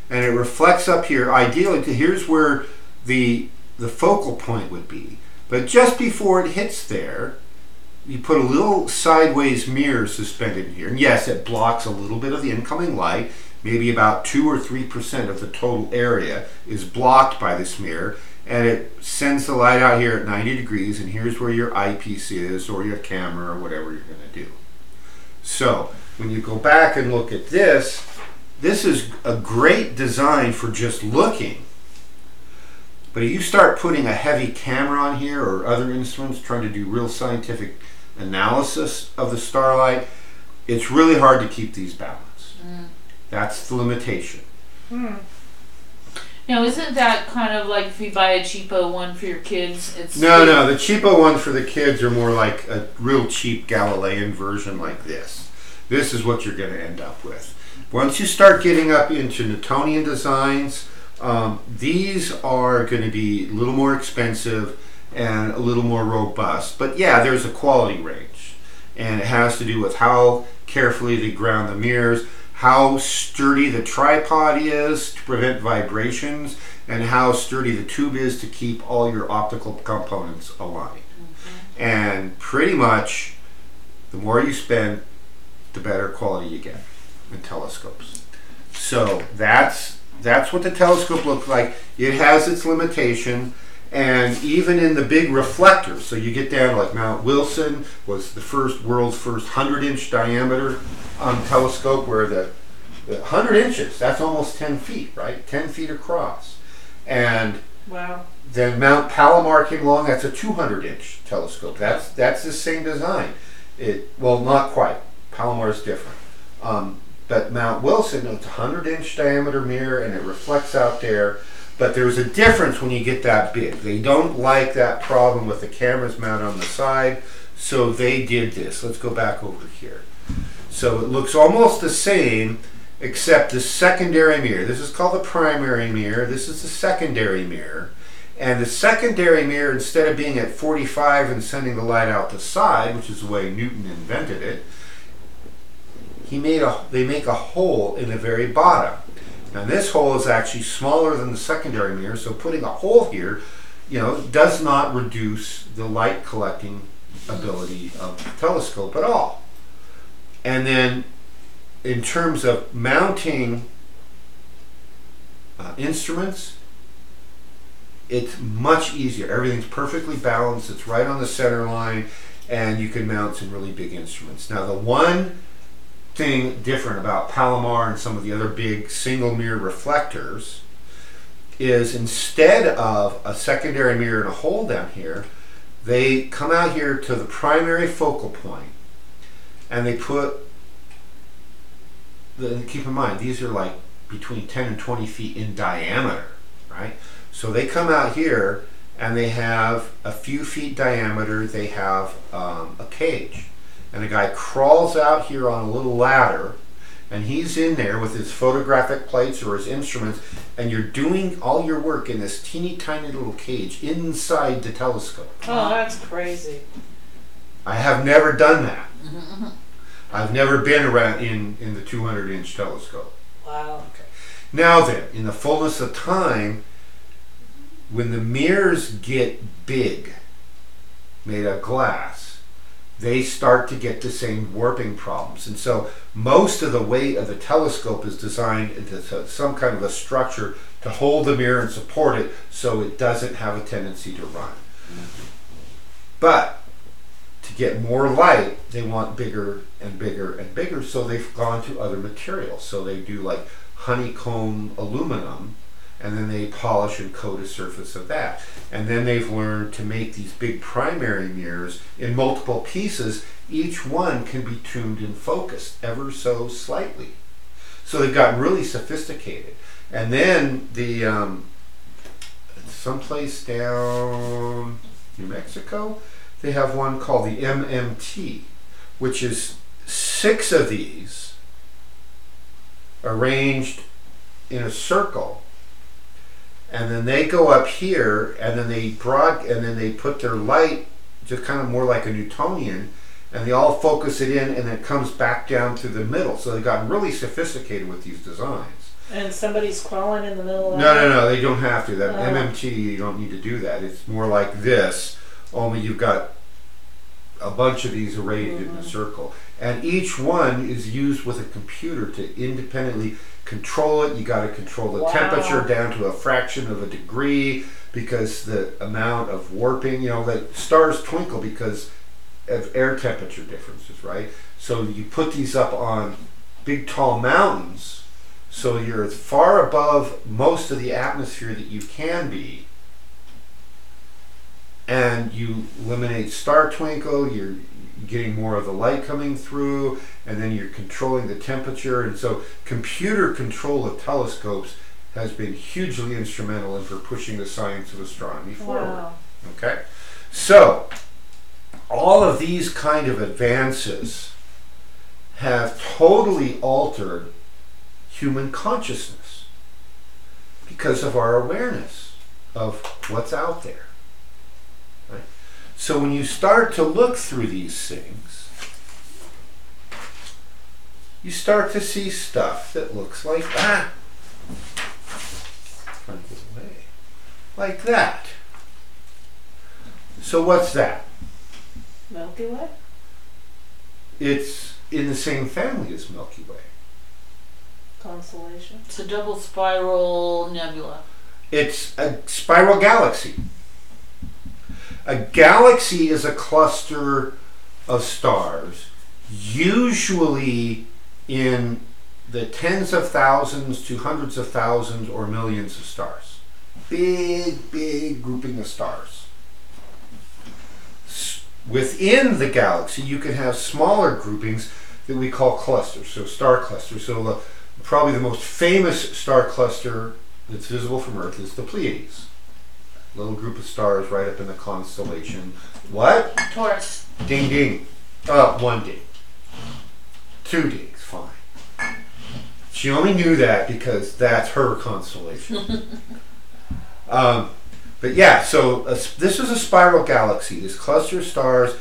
And it reflects up here. Ideally, here's where the focal point would be. But just before it hits there, you put a little sideways mirror suspended in here. And yes, it blocks a little bit of the incoming light. Maybe about 2 or 3% of the total area is blocked by this mirror. And it sends the light out here at 90 degrees. And here's where your eyepiece is, or your camera, or whatever you're going to do. So when you go back and look at this, this is a great design for just looking. But if you start putting a heavy camera on here or other instruments trying to do real scientific analysis of the starlight, it's really hard to keep these balanced. That's the limitation. Now, isn't that kind of like if you buy a cheapo one for your kids? No, the cheapo ones for the kids are more like a real cheap Galilean version like this. This is what you're going to end up with. Once you start getting up into Newtonian designs, these are going to be a little more expensive and a little more robust. But yeah, there's a quality range. And it has to do with how carefully they ground the mirrors, how sturdy the tripod is to prevent vibrations, and how sturdy the tube is to keep all your optical components aligned. And pretty much, the more you spend, the better quality you get in telescopes. So that's what the telescope looks like. It has its limitation, and even in the big reflectors, so you get down like Mount Wilson was the world's first 100-inch diameter telescope, where the 100 inches, that's almost 10 feet, right? 10 feet across. And Wow. then Mount Palomar came along, that's a 200-inch telescope. That's the same design. Well, not quite. Palomar is different. But Mount Wilson, it's a 100-inch diameter mirror, and it reflects out there. But there's a difference when you get that big. They don't like that problem with the cameras mounted on the side, so they did this. Let's go back over here. So it looks almost the same, except the secondary mirror. This is called the primary mirror. This is the secondary mirror. And the secondary mirror, instead of being at 45 and sending the light out the side, which is the way Newton invented it, they make a hole in the very bottom. Now this hole is actually smaller than the secondary mirror, so putting a hole here, does not reduce the light collecting ability of the telescope at all. And then in terms of mounting instruments, it's much easier. Everything's perfectly balanced, it's right on the center line, and you can mount some really big instruments. Now the one thing different about Palomar and some of the other big single mirror reflectors is, instead of a secondary mirror and a hole down here, they come out here to the primary focal point, and they put, keep in mind, these are like between 10 and 20 feet in diameter, right? So they come out here and they have a few feet diameter, they have a cage. And a guy crawls out here on a little ladder, and he's in there with his photographic plates or his instruments, and you're doing all your work in this teeny tiny little cage inside the telescope. Oh, that's crazy. I have never done that. I've never been around in the 200-inch telescope. Wow. Okay. Now then, in the fullness of time, when the mirrors get big, made of glass, they start to get the same warping problems. And so most of the weight of the telescope is designed into some kind of a structure to hold the mirror and support it so it doesn't have a tendency to run. But to get more light, they want bigger and bigger and bigger, so they've gone to other materials. So they do like honeycomb aluminum, and then they polish and coat a surface of that. And then they've learned to make these big primary mirrors in multiple pieces. Each one can be tuned and focused ever so slightly. So they've gotten really sophisticated. And then the someplace down New Mexico, they have one called the MMT, which is 6 of these arranged in a circle, and then they go up here, and then they put their light just kind of more like a Newtonian, and they all focus it in, and it comes back down through the middle. So they've gotten really sophisticated with these designs. And somebody's crawling in the middle of that? No, they don't have to. That MMT, you don't need to do that. It's more like this, only you've got a bunch of these arrayed in a circle. And each one is used with a computer to independently control it. You got to control the temperature down to a fraction of a degree, because the amount of warping, the stars twinkle because of air temperature differences, right? So you put these up on big tall mountains, so you're far above most of the atmosphere that you can be, and you eliminate star twinkle, you're getting more of the light coming through, and then you're controlling the temperature. And so computer control of telescopes has been hugely instrumental in for pushing the science of astronomy forward. Wow. Okay? So all of these kind of advances have totally altered human consciousness because of our awareness of what's out there. Right? So when you start to look through these things, you start to see stuff that looks like that. Trying to get away. Like that. So what's that? Milky Way? It's in the same family as Milky Way. Constellation? It's a double spiral nebula. It's a spiral galaxy. A galaxy is a cluster of stars, usually in the tens of thousands to hundreds of thousands or millions of stars. Big grouping of stars. Within the galaxy, you can have smaller groupings that we call clusters, so star clusters. So probably the most famous star cluster that's visible from Earth is the Pleiades. Little group of stars right up in the constellation. What? Taurus. Ding ding. 1 ding. 2 dings, fine. She only knew that because that's her constellation. But yeah, so this is a spiral galaxy. This cluster of stars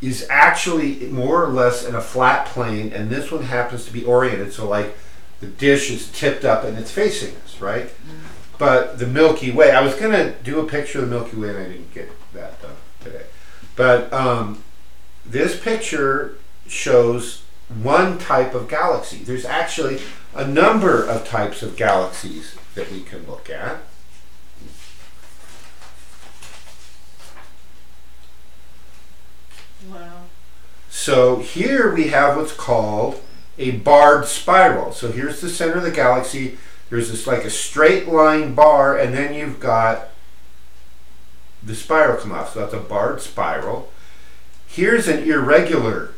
is actually more or less in a flat plane, and this one happens to be oriented, so like the dish is tipped up and it's facing us, right? But the Milky Way, I was going to do a picture of the Milky Way and I didn't get that done today. But this picture shows one type of galaxy. There's actually a number of types of galaxies that we can look at. Wow. So here we have what's called a barred spiral. So here's the center of the galaxy. There's this like a straight line bar, and then you've got the spiral come off. So that's a barred spiral. Here's an irregular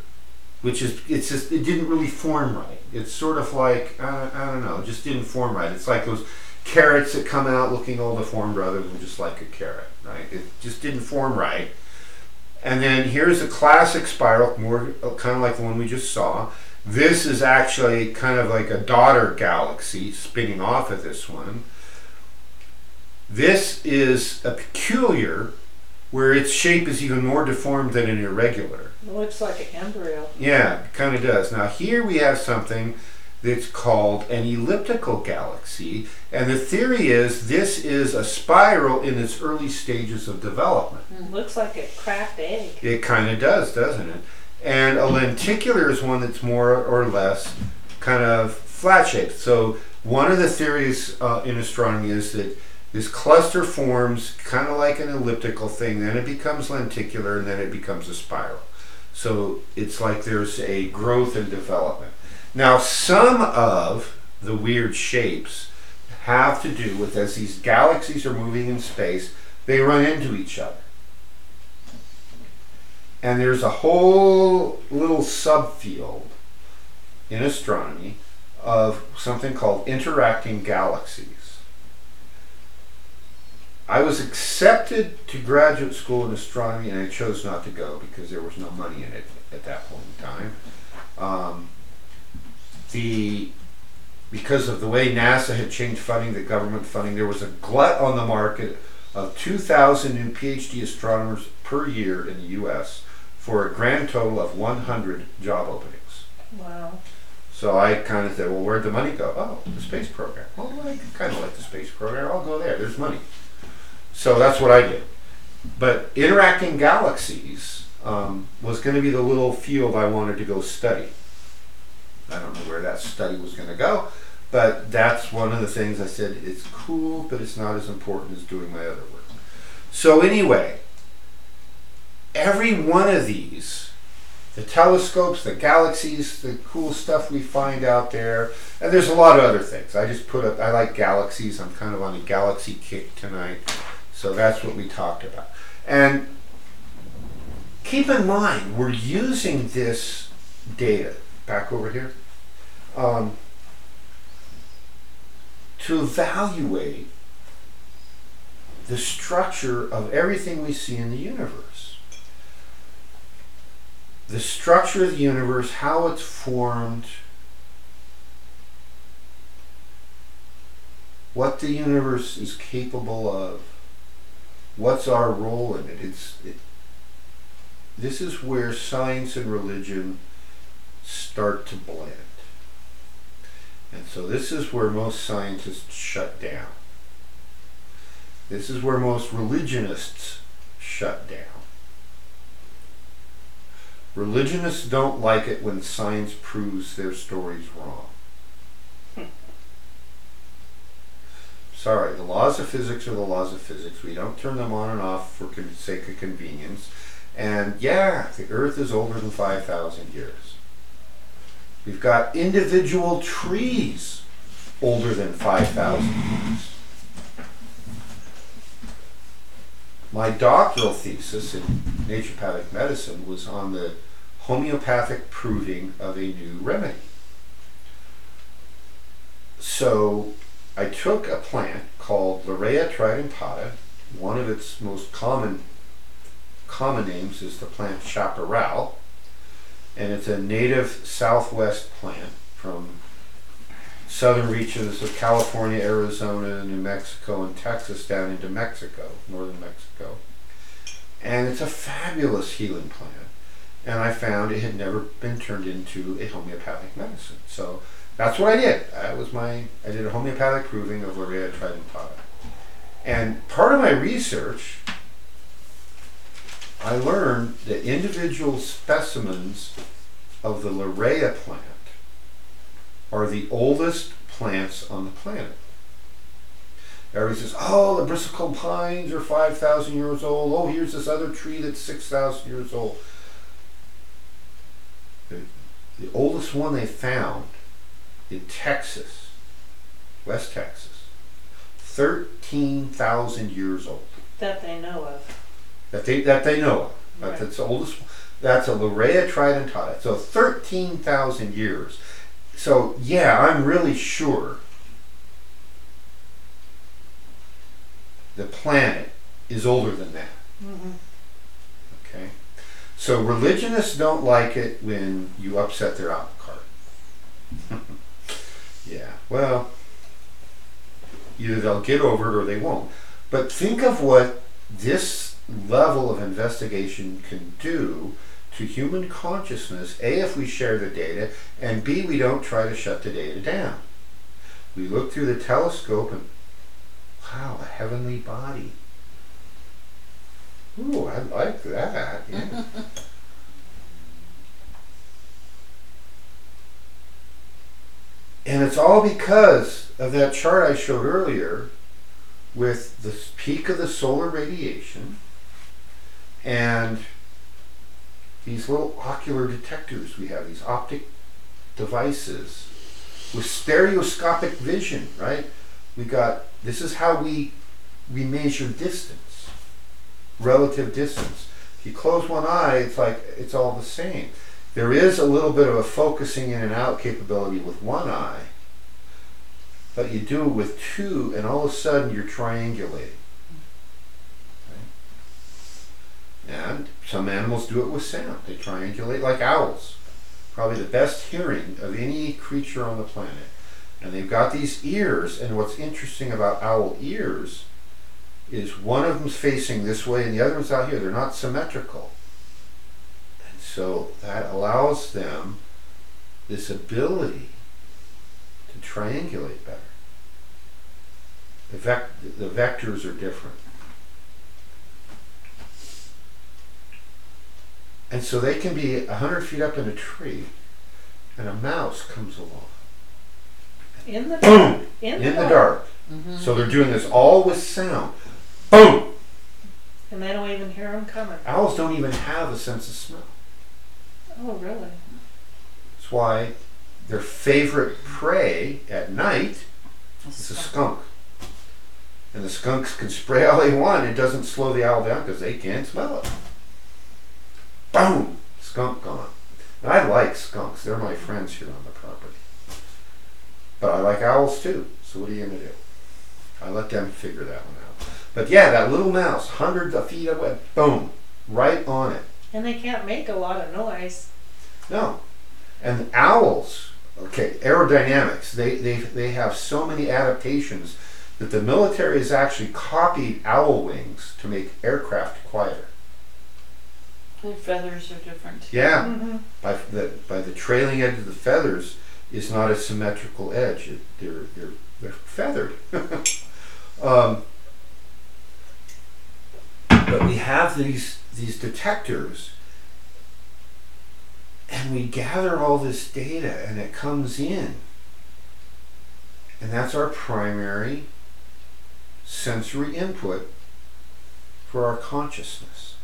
which is, it's just, it didn't really form right. It's sort of like, I don't know, it just didn't form right. It's like those carrots that come out looking all deformed rather than just like a carrot, right? It just didn't form right. And then here's a classic spiral, more kind of like the one we just saw. This is actually kind of like a daughter galaxy spinning off of this one. This is a peculiar, where its shape is even more deformed than an irregular. It looks like an embryo. Yeah, it kind of does. Now here we have something that's called an elliptical galaxy, and the theory is this is a spiral in its early stages of development. Looks like a cracked egg. It kind of does, doesn't it? And a lenticular is one that's more or less kind of flat shaped. So one of the theories in astronomy is that this cluster forms kind of like an elliptical thing, then it becomes lenticular, and then it becomes a spiral. So it's like there's a growth and development. Now, some of the weird shapes have to do with, as these galaxies are moving in space, they run into each other. And there's a whole little subfield in astronomy of something called interacting galaxies. I was accepted to graduate school in astronomy, and I chose not to go because there was no money in it at that point in time. Because of the way NASA had changed funding, the government funding, there was a glut on the market of 2,000 new PhD astronomers per year in the U.S. for a grand total of 100 job openings. Wow. So I kind of said, well, where'd the money go? Oh, the space program. Oh, I kind of like the space program. I'll go there. There's money. So that's what I did. But interacting galaxies was going to be the little field I wanted to go study. I don't know where that study was going to go, but that's one of the things I said, it's cool, but it's not as important as doing my other work. So anyway, every one of these, the telescopes, the galaxies, the cool stuff we find out there, and there's a lot of other things. I just put up, I like galaxies. I'm kind of on a galaxy kick tonight. So that's what we talked about. And keep in mind, we're using this data, back over here, to evaluate the structure of everything we see in the universe. The structure of the universe, how it's formed, what the universe is capable of, what's our role in it. This is where science and religion start to blend. And so this is where most scientists shut down. This is where most religionists shut down. Religionists don't like it when science proves their stories wrong. Sorry, the laws of physics are the laws of physics. We don't turn them on and off for sake of convenience. And yeah, the Earth is older than 5,000 years. We've got individual trees older than 5,000 years. My doctoral thesis in naturopathic medicine was on the homeopathic proving of a new remedy. So I took a plant called Larrea tridentata. One of its most common names is the plant chaparral, and it's a native southwest plant from southern reaches of California, Arizona, New Mexico, and Texas down into Mexico, northern Mexico. And it's a fabulous healing plant. And I found it had never been turned into a homeopathic medicine. So that's what I did. I did a homeopathic proving of Larrea tridentata. And part of my research, I learned that individual specimens of the Larrea plant are the oldest plants on the planet. Everybody says, oh, the Brisicum pines are 5,000 years old. Oh, here's this other tree that's 6,000 years old. The oldest one they found in Texas, West Texas, 13,000 years old. That they know of. That they know of. Right. That's the oldest one. That's a Lurea tridentata. So 13,000 years. So yeah, I'm really sure the planet is older than that. Mm-hmm. Okay? So religionists don't like it when you upset their apple cart. Yeah, well, either they'll get over it or they won't. But think of what this level of investigation can do to human consciousness. A, if we share the data, and B, we don't try to shut the data down. We look through the telescope and, wow, a heavenly body. Ooh, I like that. Yeah. And it's all because of that chart I showed earlier with the peak of the solar radiation and these little ocular detectors we have, these optic devices with stereoscopic vision, right? This is how we measure distance, relative distance. If you close one eye, it's like it's all the same. There is a little bit of a focusing in and out capability with one eye, but you do it with two, and all of a sudden you're triangulating. Okay? And some animals do it with sound. They triangulate like owls. Probably the best hearing of any creature on the planet. And they've got these ears, and what's interesting about owl ears is one of them's facing this way and the other one's out here. They're not symmetrical. And so that allows them this ability to triangulate better. The vectors are different. And so they can be 100 feet up in a tree, and a mouse comes along. In the Boom! dark. In the dark. Mm-hmm. So they're doing this all with sound. Boom! And they don't even hear them coming. Owls don't even have a sense of smell. Oh, really? That's why their favorite prey at night is a skunk. And the skunks can spray all they want. It doesn't slow the owl down because they can't smell it. Boom! Skunk gone. And I like skunks. They're my friends here on the property. But I like owls too. So what are you going to do? I let them figure that one out. But yeah, that little mouse, hundreds of feet away, boom, right on it. And they can't make a lot of noise. No. And owls, okay, aerodynamics, they have so many adaptations that the military has actually copied owl wings to make aircraft quieter. Their feathers are different. Yeah. Mm-hmm. By the trailing edge of the feathers is not a symmetrical edge. They're feathered. But we have these detectors, and we gather all this data, and it comes in, and that's our primary sensory input for our consciousness.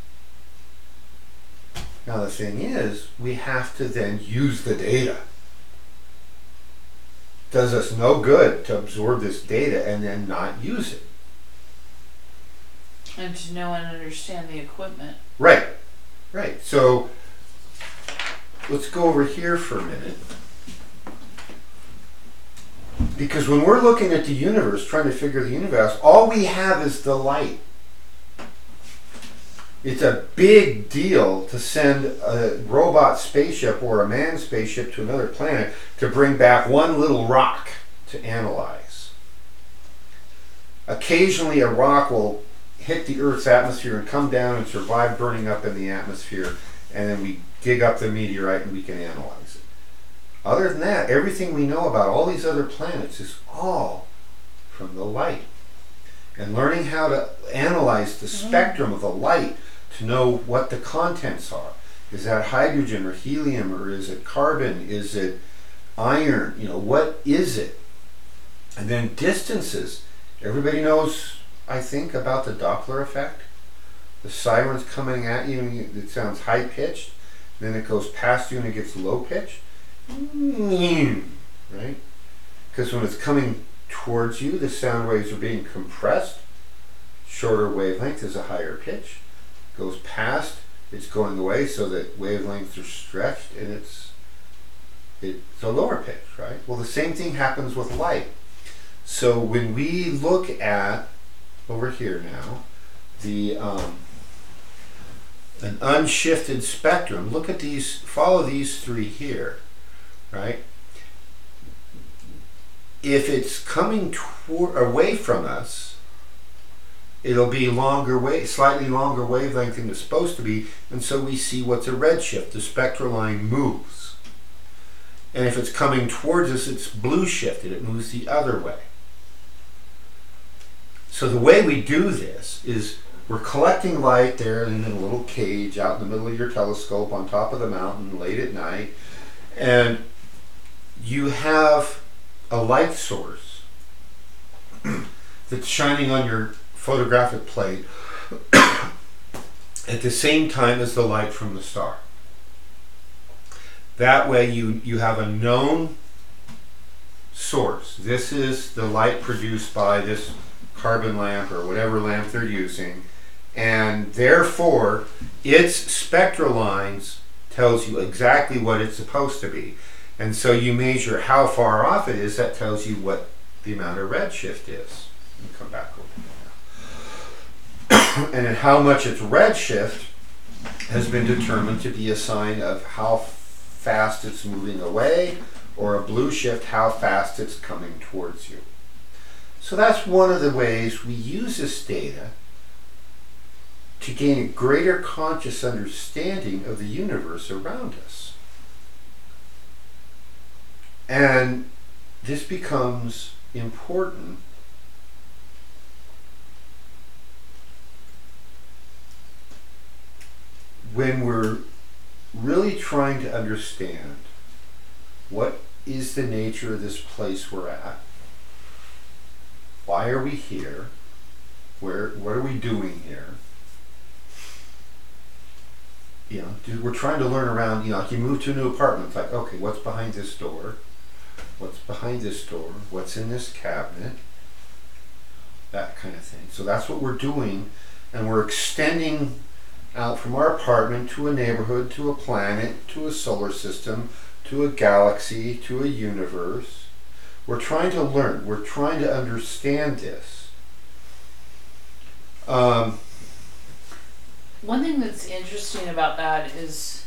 Now the thing is, we have to then use the data. Does us no good to absorb this data and then not use it. And to know and understand the equipment. Right. So let's go over here for a minute. Because when we're looking at the universe, trying to figure the universe, all we have is the light. It's a big deal to send a robot spaceship or a manned spaceship to another planet to bring back one little rock to analyze. Occasionally a rock will hit the Earth's atmosphere and come down and survive burning up in the atmosphere, and then we dig up the meteorite and we can analyze it. Other than that, everything we know about all these other planets is all from the light. And learning how to analyze the spectrum of the light to know what the contents are. Is that hydrogen or helium, or is it carbon? Is it iron? What is it? And then distances. Everybody knows, I think, about the Doppler effect. The siren's coming at you and it sounds high-pitched, then it goes past you and it gets low-pitched. Right? Because when it's coming towards you, the sound waves are being compressed. Shorter wavelength is a higher pitch. Goes past, it's going away so that wavelengths are stretched, and it's a lower pitch, right? Well, the same thing happens with light. So when we look at, over here now, the an unshifted spectrum, look at these, follow these three here, right? If it's coming away from us, it'll be slightly longer wavelength than it's supposed to be, and so we see what's a redshift. The spectral line moves. And if it's coming towards us, it's blue shifted. It moves the other way. So the way we do this is we're collecting light there in a little cage out in the middle of your telescope on top of the mountain late at night, and you have a light source that's shining on your photographic plate at the same time as the light from the star. That way you have a known source. This is the light produced by this carbon lamp or whatever lamp they're using, and therefore its spectral lines tells you exactly what it's supposed to be. And so you measure how far off it is. That tells you what the amount of redshift is. Let me come back over here now. And then how much its redshift has been determined to be a sign of how fast it's moving away, or a blue shift, how fast it's coming towards you. So that's one of the ways we use this data to gain a greater conscious understanding of the universe around us. And this becomes important when we're really trying to understand what is the nature of this place we're at. Why are we here? What are we doing here? You know, we're trying to learn around, you know, if you move to a new apartment, it's like, okay, what's behind this door? What's behind this door? What's in this cabinet? That kind of thing. So that's what we're doing, and we're extending out from our apartment to a neighborhood, to a planet, to a solar system, to a galaxy, to a universe. We're trying to learn. We're trying to understand this. One thing that's interesting about that is,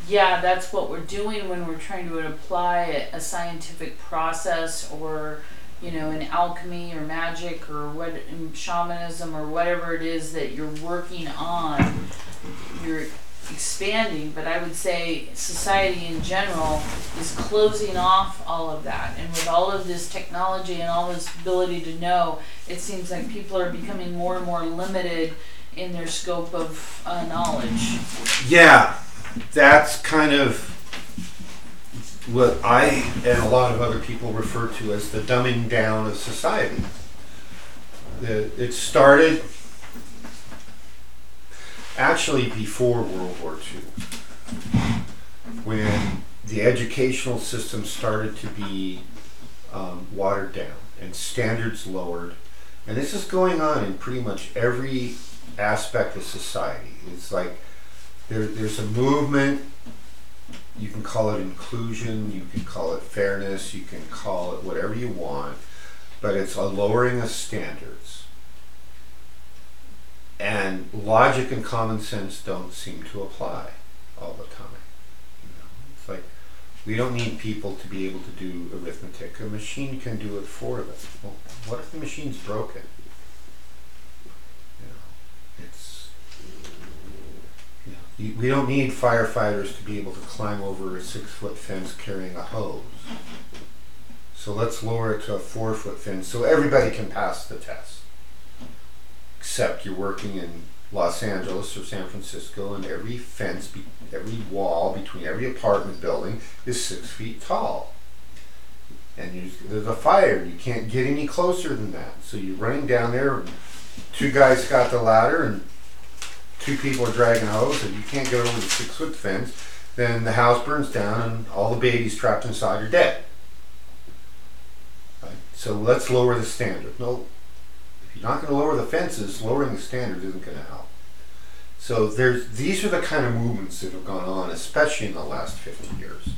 yeah, that's what we're doing when we're trying to apply a scientific process, or, you know, in alchemy or magic or what, in shamanism or whatever it is that you're working on, you're expanding. But I would say society in general is closing off all of that, and with all of this technology and all this ability to know, it seems like people are becoming more and more limited in their scope of knowledge. Yeah, that's kind of what I and a lot of other people refer to as the dumbing down of society. It started actually before World War II, when the educational system started to be watered down and standards lowered. And this is going on in pretty much every aspect of society. It's like there's a movement. You can call it inclusion, you can call it fairness, you can call it whatever you want, but it's a lowering of standards. And logic and common sense don't seem to apply all the time. You know, it's like, we don't need people to be able to do arithmetic. A machine can do it for them. Well, what if the machine's broken? We don't need firefighters to be able to climb over a 6-foot fence carrying a hose. So let's lower it to a 4-foot fence so everybody can pass the test. Except you're working in Los Angeles or San Francisco, and every fence, every wall between every apartment building is 6 feet tall. And there's a fire. You can't get any closer than that. So you're running down there, and 2 guys got the ladder, and 2 people are dragging a hose, and you can't get over the 6-foot fence. Then the house burns down, and all the babies trapped inside are dead. Right? So let's lower the standard. No, if you're not going to lower the fences, lowering the standard isn't going to help. So these are the kind of movements that have gone on, especially in the last 50 years.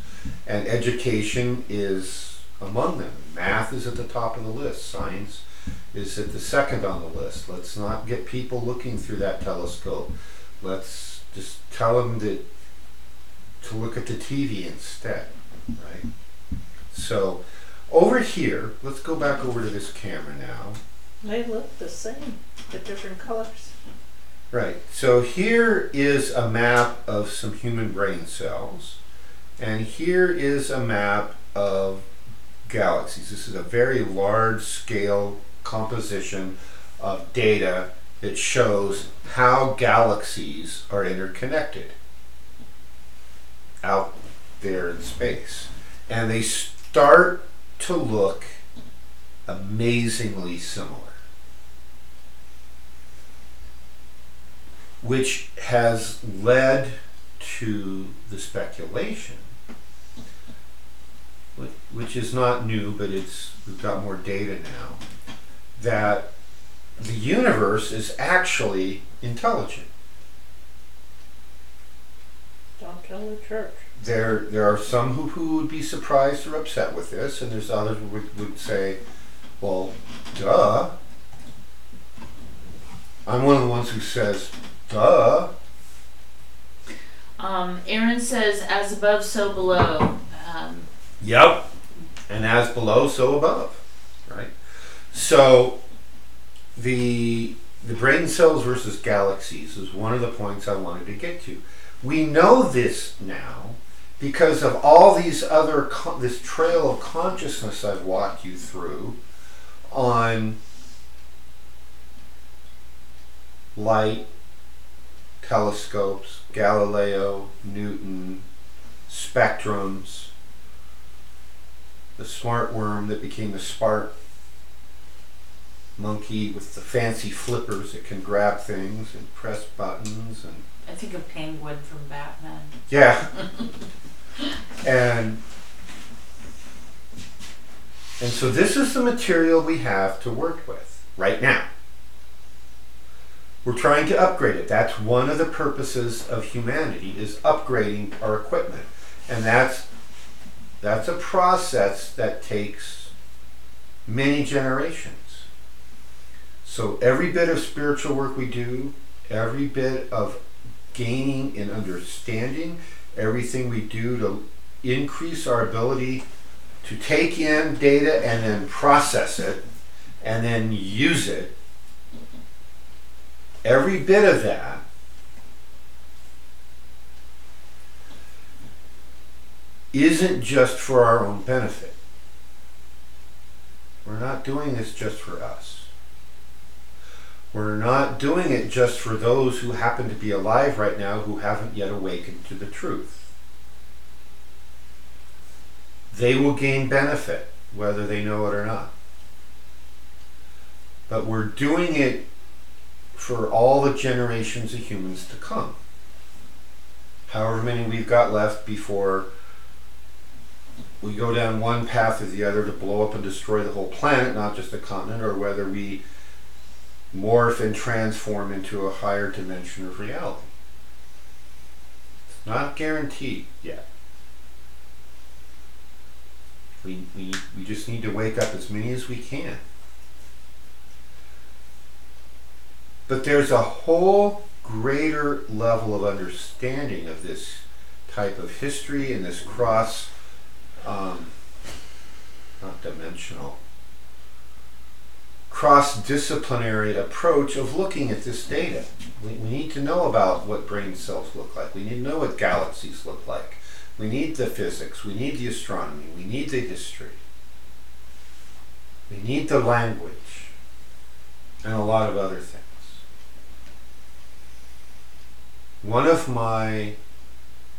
And education is among them. Math is at the top of the list. Science is at the second on the list. Let's not get people looking through that telescope. Let's just tell them to look at the TV instead, right? So over here, let's go back over to this camera now. They look the same, but different colors. Right, so here is a map of some human brain cells, and here is a map of galaxies. This is a very large scale composition of data that shows how galaxies are interconnected out there in space. And they start to look amazingly similar, which has led to the speculation, which is not new, but we've got more data now, that the universe is actually intelligent. Don't tell the church. There are some who would be surprised or upset with this, and there's others who would say, well, duh. I'm one of the ones who says, duh. Aaron says, as above, so below. Yep. And as below, so above. Right? So the brain cells versus galaxies is one of the points I wanted to get to. We know this now because of all these other, this trail of consciousness I've walked you through on light, telescopes, Galileo, Newton, spectrums, the smart worm that became the spark monkey with the fancy flippers that can grab things and press buttons. And I think of Penguin from Batman. yeah. and so this is the material we have to work with right now. We're trying to upgrade it. That's one of the purposes of humanity, is upgrading our equipment. And that's a process that takes many generations. So every bit of spiritual work we do, every bit of gaining and understanding, everything we do to increase our ability to take in data and then process it and then use it, every bit of that isn't just for our own benefit. We're not doing this just for us. We're not doing it just for those who happen to be alive right now who haven't yet awakened to the truth. They will gain benefit whether they know it or not. But we're doing it for all the generations of humans to come. However many we've got left before we go down one path or the other to blow up and destroy the whole planet, not just a continent, or whether we morph and transform into a higher dimension of reality. It's not guaranteed yet. We just need to wake up as many as we can. But there's a whole greater level of understanding of this type of history and this cross-disciplinary approach of looking at this data. We need to know about what brain cells look like. We need to know what galaxies look like. We need the physics. We need the astronomy. We need the history. We need the language. And a lot of other things. One of my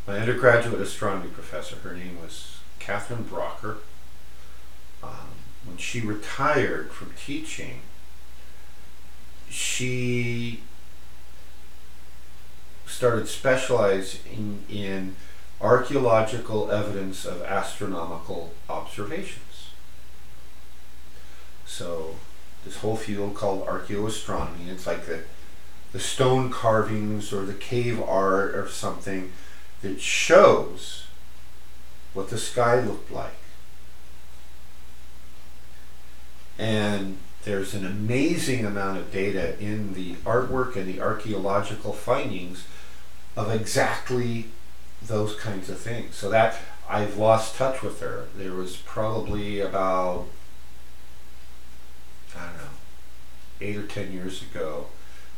undergraduate astronomy professor, her name was Catherine Brocker, when she retired from teaching, she started specializing in archaeological evidence of astronomical observations. So this whole field called archaeoastronomy, it's like the stone carvings or the cave art or something that shows what the sky looked like. And there's an amazing amount of data in the artwork and the archaeological findings of exactly those kinds of things. So that I've lost touch with her. There was probably about, I don't know, 8 or 10 years ago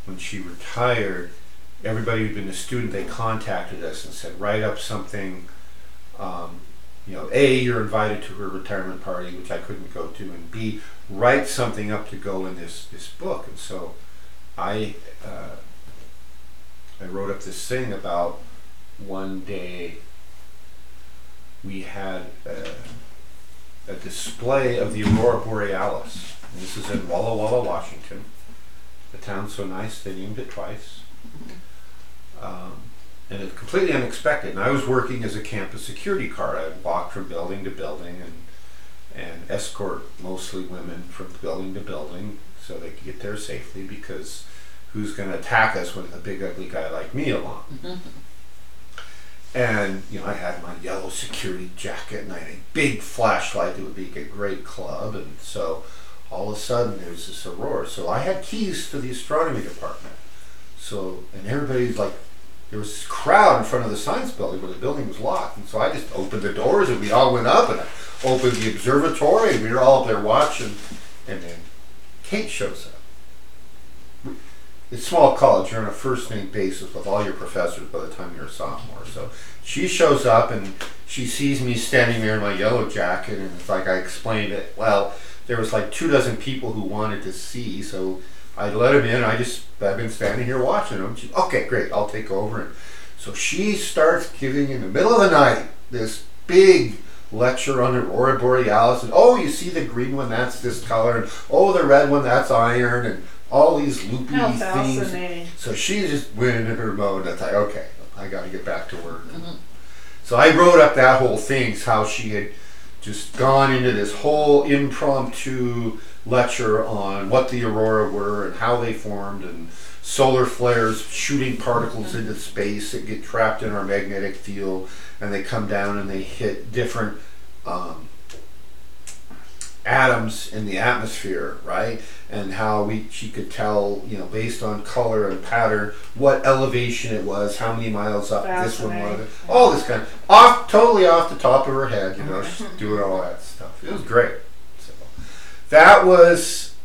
when she retired. Everybody who'd been a student, they contacted us and said, write up something, A, you're invited to her retirement party, which I couldn't go to, and B, write something up to go in this book. And so I wrote up this thing about one day we had a display of the Aurora Borealis. And this is in Walla Walla, Washington. The town's so nice they named it twice. And it's completely unexpected. And I was working as a campus security guard. I'd walk from building to building and escort mostly women from building to building so they could get there safely, because who's going to attack us with a big ugly guy like me along? And I had my yellow security jacket and I had a big flashlight that would make a great club. And so all of a sudden there's this aurora. So I had keys to the astronomy department. So, and everybody's like, there was this crowd in front of the science building, but the building was locked. And so I just opened the doors and we all went up, and I opened the observatory and we were all up there watching. And then Kate shows up. It's a small college. You're on a first name basis with all your professors by the time you're a sophomore. So she shows up and she sees me standing there in my yellow jacket, and it's like I explained it. Well, there was like 24 people who wanted to see, so I let them in. I've been standing here watching them. She, okay, great, I'll take over. And so she starts giving, in the middle of the night, this big lecture on Aurora Borealis. And you see the green one, that's this color. And the red one, that's iron. And all these loopy things. So she just went into her mode. And I thought, okay, I got to get back to work. So I wrote up that whole thing, how she had just gone into this whole impromptu lecture on what the aurora were and how they formed, and solar flares shooting particles into space that get trapped in our magnetic field, and they come down and they hit different atoms in the atmosphere, right? And how she could tell, based on color and pattern, what elevation it was, how many miles up this one was, all this kind of totally off the top of her head, she's doing all that stuff. It was great. So that was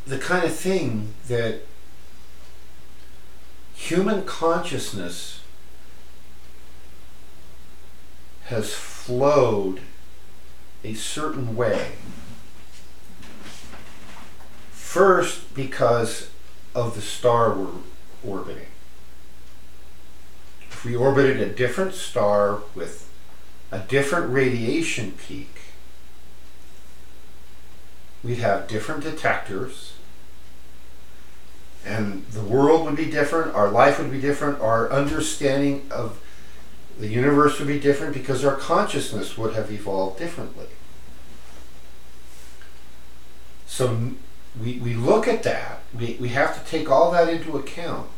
the kind of thing that human consciousness has flowed a certain way. First, because of the star we're orbiting. If we orbited a different star with a different radiation peak, we'd have different detectors, and the world would be different, our life would be different, our understanding of the universe would be different, because our consciousness would have evolved differently. So we look at that, we have to take all that into account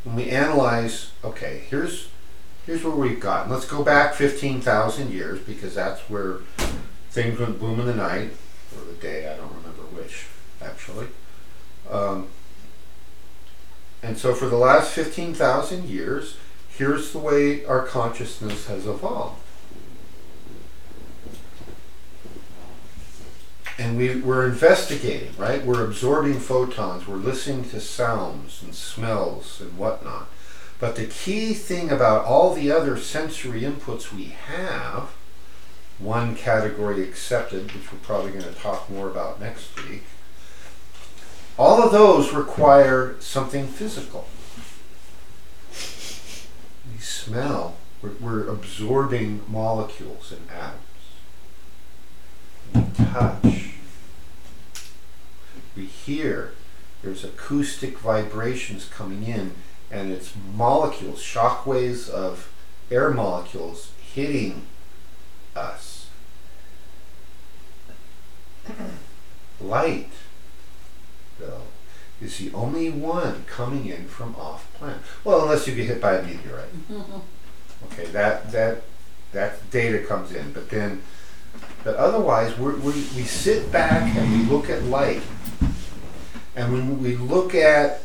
when we analyze, okay, here's where we've gotten. Let's go back 15,000 years, because that's where things went boom in the night, or the day, I don't remember which, actually. And so for the last 15,000 years, here's the way our consciousness has evolved. And we're investigating, right? We're absorbing photons, we're listening to sounds and smells and whatnot. But the key thing about all the other sensory inputs we have, one category accepted, which we're probably going to talk more about next week, all of those require something physical. We smell, we're absorbing molecules and atoms. We touch. We hear. There's acoustic vibrations coming in, and it's molecules, shock waves of air molecules hitting us. Light, though. is the only one coming in from off planet. Well, unless you get hit by a meteorite. Okay, that data comes in, but otherwise we sit back and we look at light, and when we look at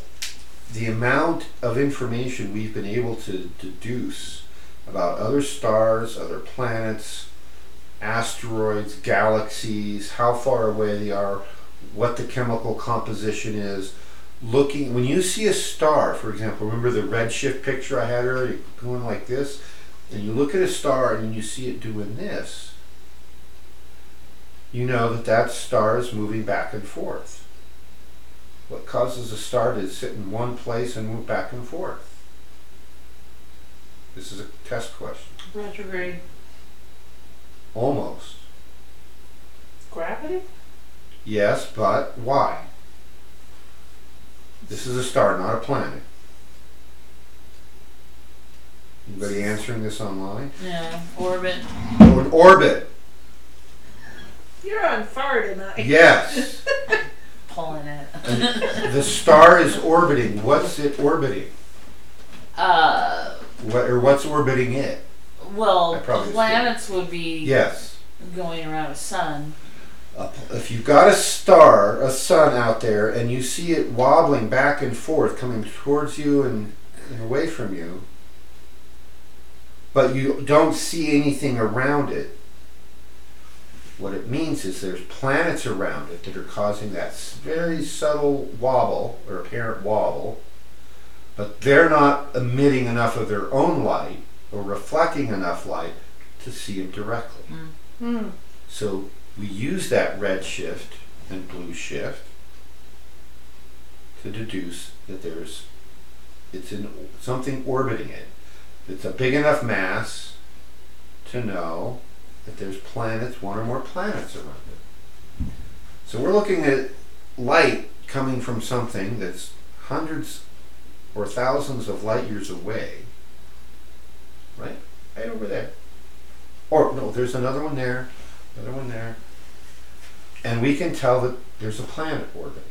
the amount of information we've been able to deduce about other stars, other planets, asteroids, galaxies, how far away they are, what the chemical composition is. When you see a star, for example, remember the redshift picture I had earlier, going like this, and you look at a star and you see it doing this, you know that star is moving back and forth. What causes a star to sit in one place and move back and forth? This is a test question. Retrograde. Almost. Gravity? Yes, but why? This is a star, not a planet. Anybody answering this online? No, orbit. Oh, an orbit. You're on fire tonight. Yes. Pulling it. The star is orbiting. What's it orbiting? What's orbiting it? Well, planets would be yes, going around a sun. If you've got a sun out there, and you see it wobbling back and forth, coming towards you and away from you, but you don't see anything around it, what it means is there's planets around it that are causing that very subtle wobble, or apparent wobble, but they're not emitting enough of their own light or reflecting enough light to see it directly. So we use that red shift and blue shift to deduce that it's in something orbiting it. It's a big enough mass to know that there's planets, one or more planets around it. So we're looking at light coming from something that's hundreds or thousands of light years away, right over there. Or no, there's another one there, and we can tell that there's a planet orbiting it.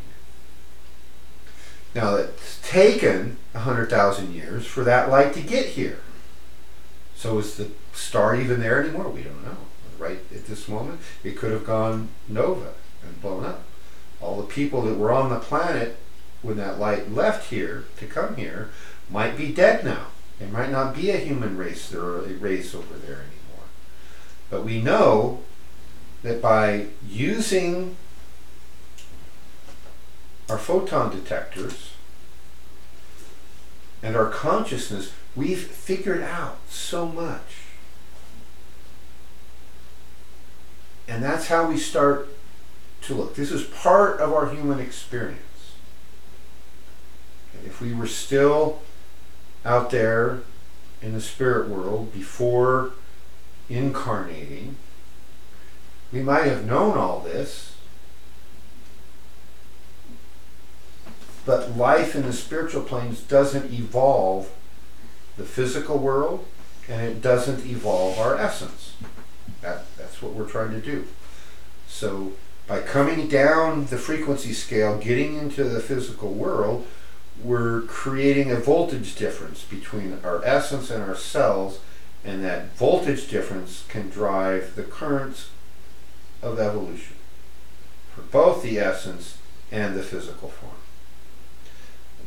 Now it's taken 100,000 years for that light to get here. So is the star even there anymore? We don't know. Right at this moment, it could have gone nova and blown up. All the people that were on the planet when that light left here to come here might be dead now. There might not be a human race or a race over there anymore. But we know that by using our photon detectors and our consciousness, we've figured out so much. And that's how we start to look. This is part of our human experience. If we were still out there in the spirit world before incarnating, we might have known all this, but life in the spiritual planes doesn't evolve the physical world, and it doesn't evolve our essence. That's what we're trying to do. So by coming down the frequency scale, getting into the physical world, we're creating a voltage difference between our essence and our cells, and that voltage difference can drive the currents of evolution for both the essence and the physical form.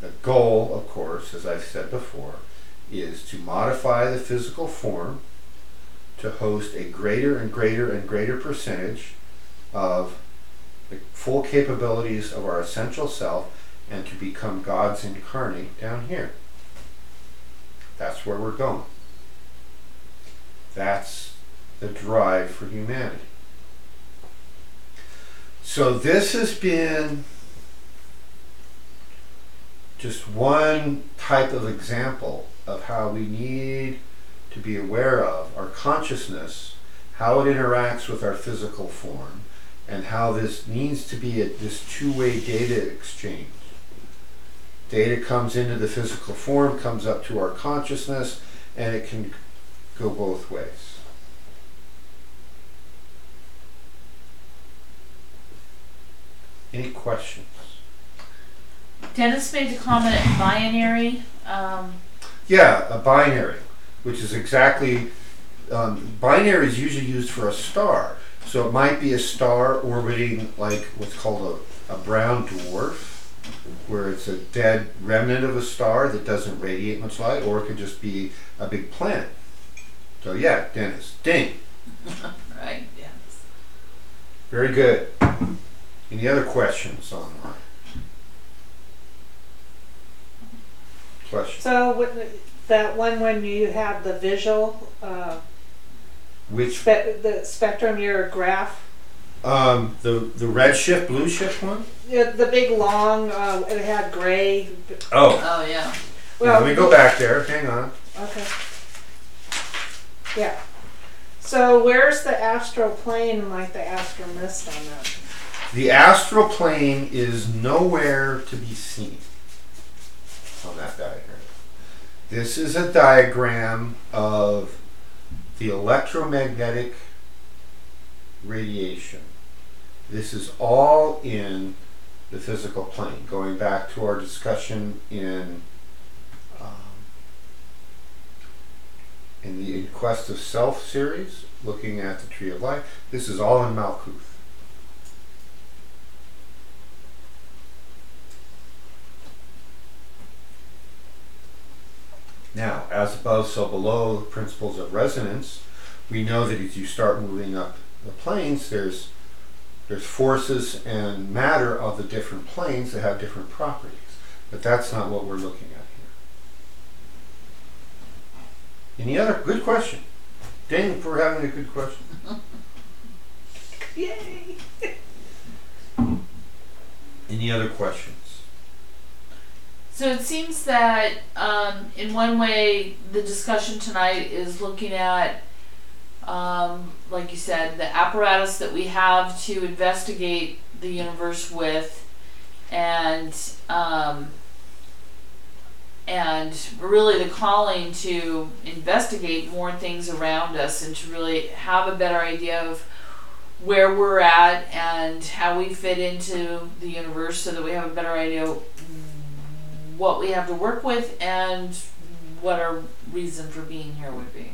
The goal, of course, as I've said before, is to modify the physical form to host a greater and greater and greater percentage of the full capabilities of our essential self, and to become gods incarnate down here. That's where we're going. That's the drive for humanity. So this has been just one type of example of how we need to be aware of our consciousness, how it interacts with our physical form, and how this needs to be this two-way data exchange. Data comes into the physical form, comes up to our consciousness, and it can go both ways. Any questions? Dennis made the comment binary. Yeah, a binary, which is exactly, binary is usually used for a star. So it might be a star orbiting like what's called a brown dwarf, where it's a dead remnant of a star that doesn't radiate much light, or it could just be a big planet. So yeah, Dennis, ding. Right, yes. Very good. Any other questions online? Questions? So that one when you have the visual, Which the spectrum, your graph, the red shift, blue shift one? the big long, it had gray. Oh, Oh, yeah. yeah, let me go back there. Hang on. Okay. Yeah. So where's the astral plane and like the astral mist on that? The astral plane is nowhere to be seen on that diagram. This is a diagram of the electromagnetic radiation. This is all in the physical plane, going back to our discussion in the Quest of Self series, looking at the Tree of Life. This is all in Malkuth. Now, as above, so below, principles of resonance, we know that as you start moving up the planes, there's forces and matter of the different planes that have different properties. But that's not what we're looking at here. Any other good question? Dang, for having a good question. Yay! Any other questions? So it seems that in one way the discussion tonight is looking at, like you said, the apparatus that we have to investigate the universe with, and really the calling to investigate more things around us and to really have a better idea of where we're at and how we fit into the universe, so that we have a better idea what we have to work with and what our reason for being here would be.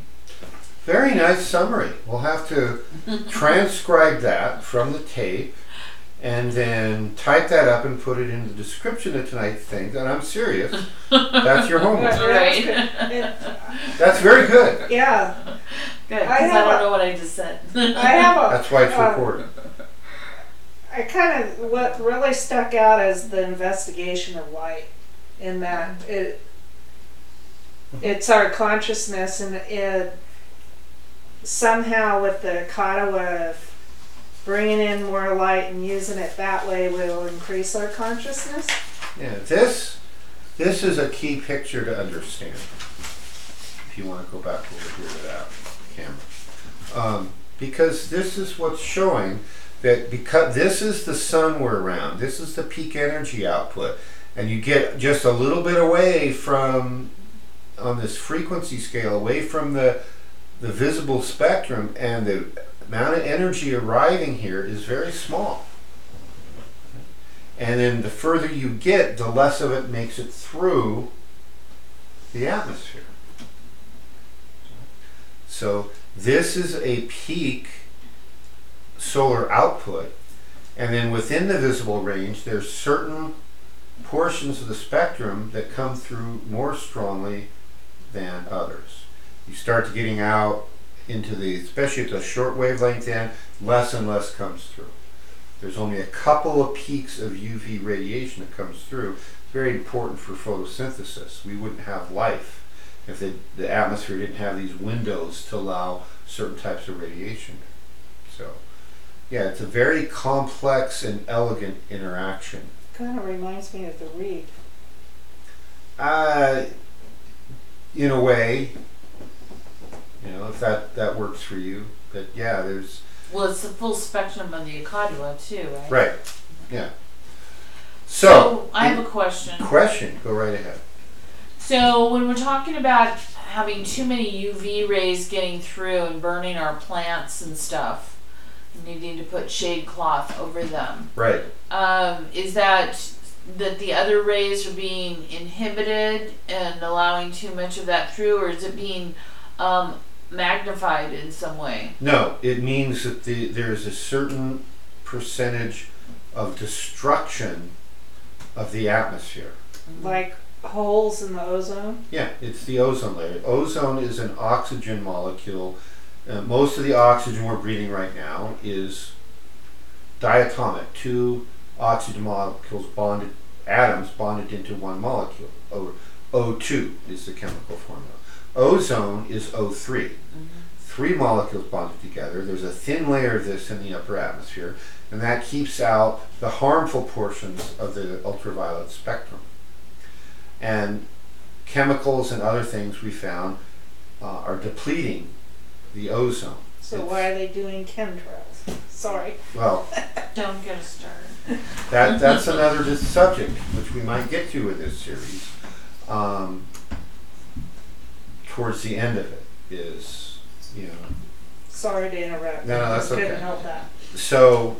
Very nice summary. We'll have to transcribe that from the tape and then type that up and put it in the description of tonight's thing. And I'm serious. That's your homework. Right. That's very good. Yeah. Good, because I don't know what I just said. I have a. That's why it's recorded. I kind of, what really stuck out is the investigation of light, in that it's our consciousness, and it somehow with the kata of bringing in more light and using it that way will increase our consciousness. Yeah, this is a key picture to understand. If you want to go back over here to that camera, because this is what's showing that, because this is the sun we're around, this is the peak energy output, and you get just a little bit away from, on this frequency scale, away from the visible spectrum, and the amount of energy arriving here is very small. And then the further you get, the less of it makes it through the atmosphere. So this is a peak solar output, and then within the visible range there's certain portions of the spectrum that come through more strongly than others. You start getting out into the, especially at the short wavelength end, less and less comes through. There's only a couple of peaks of UV radiation that comes through. It's very important for photosynthesis. We wouldn't have life if the atmosphere didn't have these windows to allow certain types of radiation. So yeah, it's a very complex and elegant interaction. Kind of reminds me of the reed. In a way, if that works for you. But yeah, there's... Well, it's the full spectrum of the Akadua too, right? Right, yeah. So I have a question. Go right ahead. So when we're talking about having too many UV rays getting through and burning our plants and stuff, needing to put shade cloth over them. Right. Is that that the other rays are being inhibited and allowing too much of that through, or is it being magnified in some way? No, it means that there's a certain percentage of destruction of the atmosphere. Like holes in the ozone? Yeah, it's the ozone layer. Ozone is an oxygen molecule. Most of the oxygen we're breathing right now is diatomic, two oxygen molecules bonded, atoms bonded into one molecule. O2 is the chemical formula. Ozone is O3. Three molecules bonded together. There's a thin layer of this in the upper atmosphere, and that keeps out the harmful portions of the ultraviolet spectrum. And chemicals and other things we found are depleting the ozone. So why are they doing chemtrails? Sorry. Well, Don't get us started. that's another subject which we might get to in this series. Towards the end of it is, Sorry to interrupt. No, that's Couldn't okay. help that. So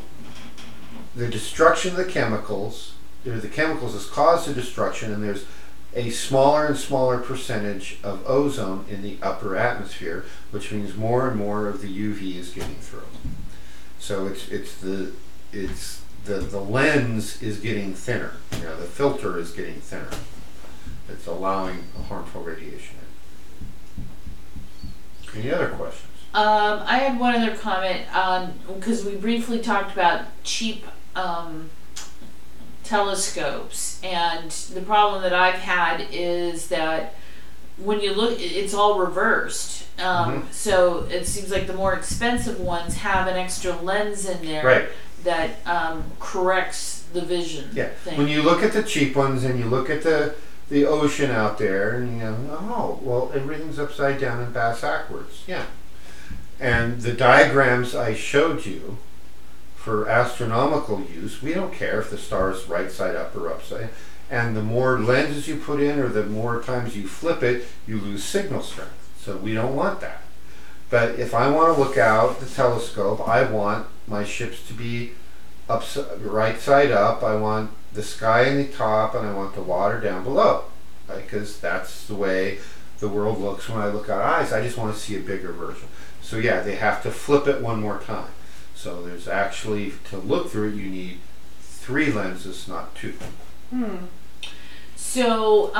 the destruction of the chemicals has caused the destruction, and there's a smaller and smaller percentage of ozone in the upper atmosphere, which means more and more of the UV is getting through. So the lens is getting thinner. The filter is getting thinner. It's allowing harmful radiation in. Any other questions? I had one other comment because we briefly talked about cheap telescopes, and the problem that I've had is that when you look, it's all reversed. So it seems like the more expensive ones have an extra lens in there, Right. that corrects the vision. Yeah. Thing. When you look at the cheap ones and you look at the ocean out there, and oh, well, everything's upside down and backwards. Yeah. And the diagrams I showed you for astronomical use, we don't care if the star is right side up or upside. And the more lenses you put in, or the more times you flip it, you lose signal strength. So we don't want that. But if I want to look out the telescope, I want my ships to be right side up. I want the sky in the top, and I want the water down below, right? Because that's the way the world looks when I look out eyes. I just want to see a bigger version. So yeah, they have to flip it one more time. So there's actually, to look through it, you need 3 lenses, not 2. So,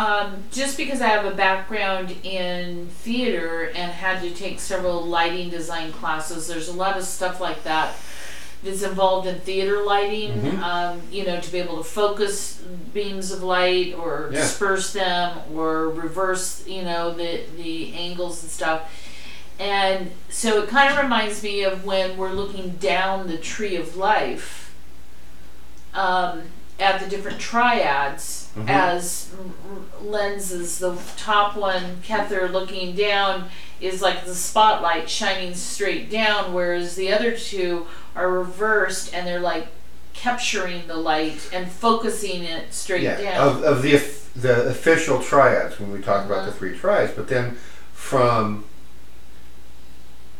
just because I have a background in theater and had to take several lighting design classes, there's a lot of stuff like that that's involved in theater lighting, to be able to focus beams of light or disperse them or reverse, the angles and stuff. And so it kind of reminds me of when we're looking down the tree of life at the different triads as lenses. The top one, Kether, looking down, is like the spotlight shining straight down, whereas the other two are reversed and they're like capturing the light and focusing it straight down. Of the official triads, when we talk about the 3 triads, but then from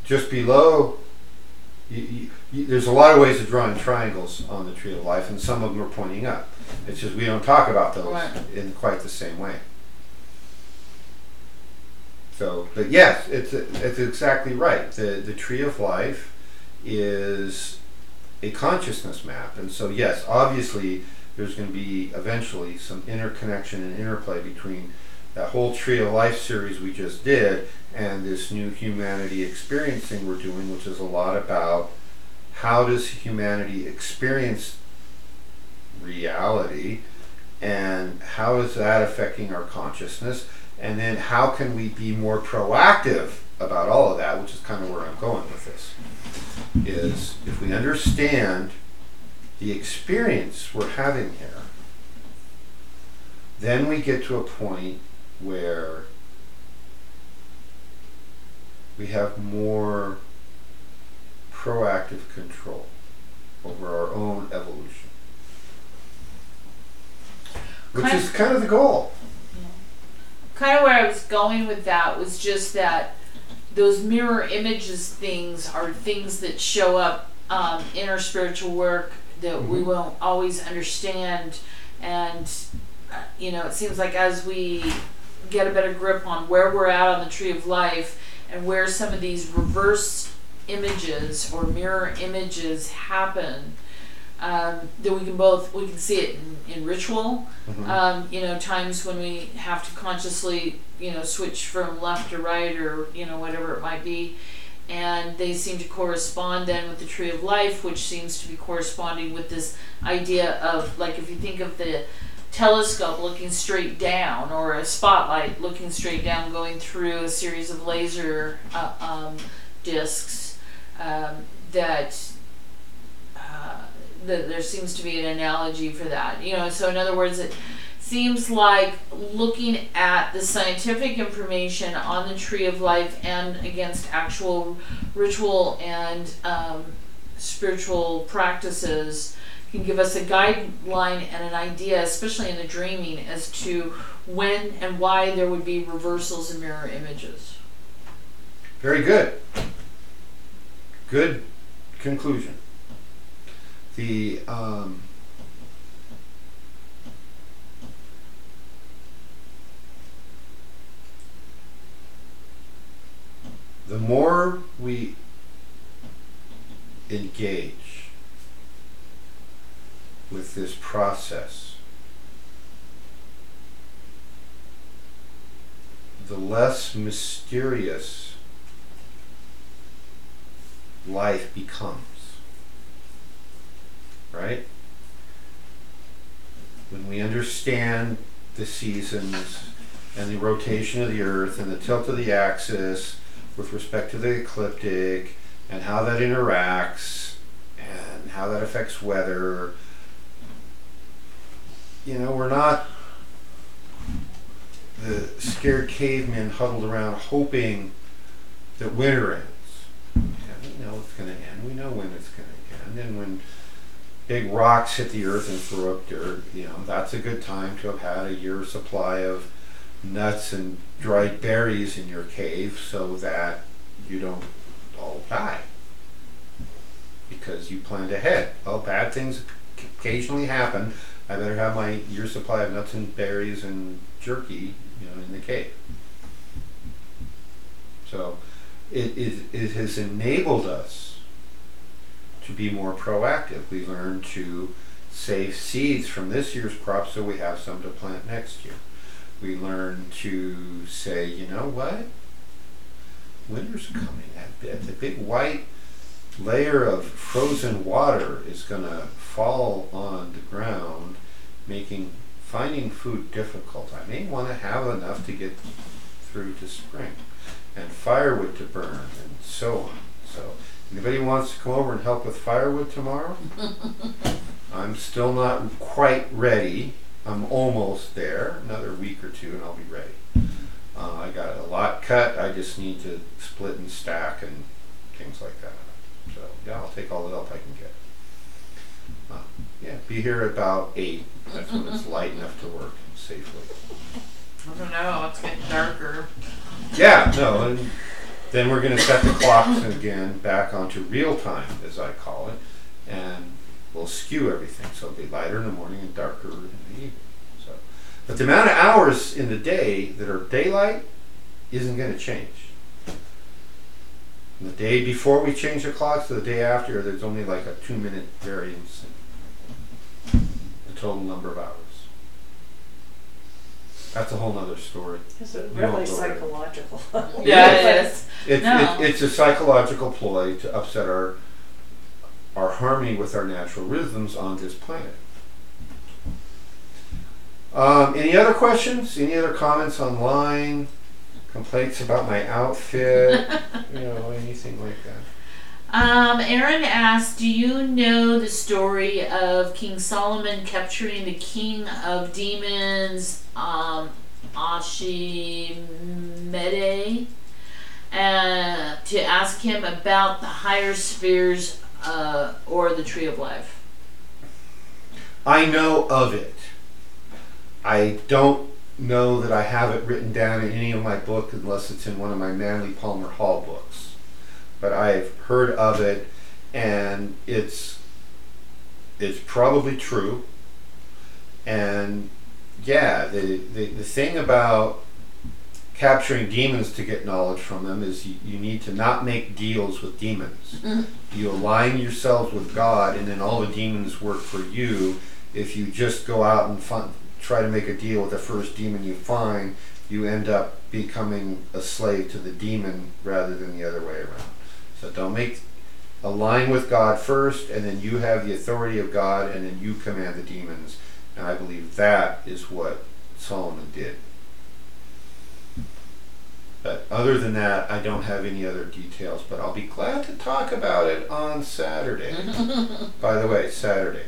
just below, there's a lot of ways of drawing triangles on the tree of life, and some of them are pointing up. It's just we don't talk about those in quite the same way. So, but yes, it's exactly right. The tree of life is a consciousness map, and so yes, obviously there's going to be eventually some interconnection and interplay between that whole tree of life series we just did and this new humanity experiencing we're doing, which is a lot about how does humanity experience reality, and how is that affecting our consciousness, and then how can we be more proactive about all of that, which is kind of where I'm going with this, is if we understand the experience we're having here, then we get to a point where we have more proactive control over our own evolution, which is kind of the goal. Kind of where I was going with that was just that those mirror images things are things that show up in our spiritual work that we won't always understand And it seems like as we get a better grip on where we're at on the tree of life and where some of these reverse images or mirror images happen, that we can see it in ritual. Times when we have to consciously switch from left to right, or whatever it might be, and they seem to correspond then with the tree of life, which seems to be corresponding with this idea of, like, if you think of the telescope looking straight down, or a spotlight looking straight down going through a series of laser discs, that there seems to be an analogy for that. So in other words, it seems like looking at the scientific information on the tree of life and against actual ritual and spiritual practices can give us a guideline and an idea, especially in the dreaming, as to when and why there would be reversals in mirror images. Very good. Good conclusion. The more we engage with this process, the less mysterious life becomes. Right? When we understand the seasons and the rotation of the earth and the tilt of the axis with respect to the ecliptic and how that interacts and how that affects weather, we're not the scared cavemen huddled around hoping that winter ends. We know it's going to end. We know when it's going to end. And when big rocks hit the earth and throw up dirt, that's a good time to have had a year's supply of nuts and dried berries in your cave so that you don't all die because you planned ahead. Well, bad things occasionally happen. I better have my year's supply of nuts and berries and jerky, in the cave. So it has enabled us to be more proactive. We learn to save seeds from this year's crop so we have some to plant next year. We learn to say, you know what? Winter's coming. The big white layer of frozen water is going to fall on the ground, making finding food difficult. I may want to have enough to get through to spring, and firewood to burn, and so on. So, anybody wants to come over and help with firewood tomorrow? I'm still not quite ready. I'm almost there. Another week or two and I'll be ready. I got a lot cut. I just need to split and stack and things like that. So yeah, I'll take all the help I can get. Be here at about 8. That's when it's light enough to work safely. I don't know. It's getting darker. Yeah, no. And then we're going to set the clocks again back onto real time, as I call it, and we'll skew everything. So it'll be lighter in the morning and darker in the evening. So, but the amount of hours in the day that are daylight isn't going to change. And the day before we change the clocks to the day after, there's only like a 2-minute variance in the total number of hours. That's a whole nother story. Is it really psychological? Yeah, it is. It's a psychological ploy to upset our harmony with our natural rhythms on this planet. Any other questions? Any other comments online? Complaints about my outfit? Anything like that? Aaron asked, do you know the story of King Solomon capturing the king of demons, Ashimede, to ask him about the higher spheres or the tree of life? I know of it. I don't know that I have it written down in any of my books unless it's in one of my Manly Palmer Hall books. But I've heard of it, and it's probably true. And yeah, the thing about capturing demons to get knowledge from them is you need to not make deals with demons. You align yourselves with God, and then all the demons work for you. If you just go out and try to make a deal with the first demon you find, you end up becoming a slave to the demon rather than the other way around. So align with God first, and then you have the authority of God, and then you command the demons. And I believe that is what Solomon did. But other than that, I don't have any other details, but I'll be glad to talk about it on Saturday. By the way, Saturday.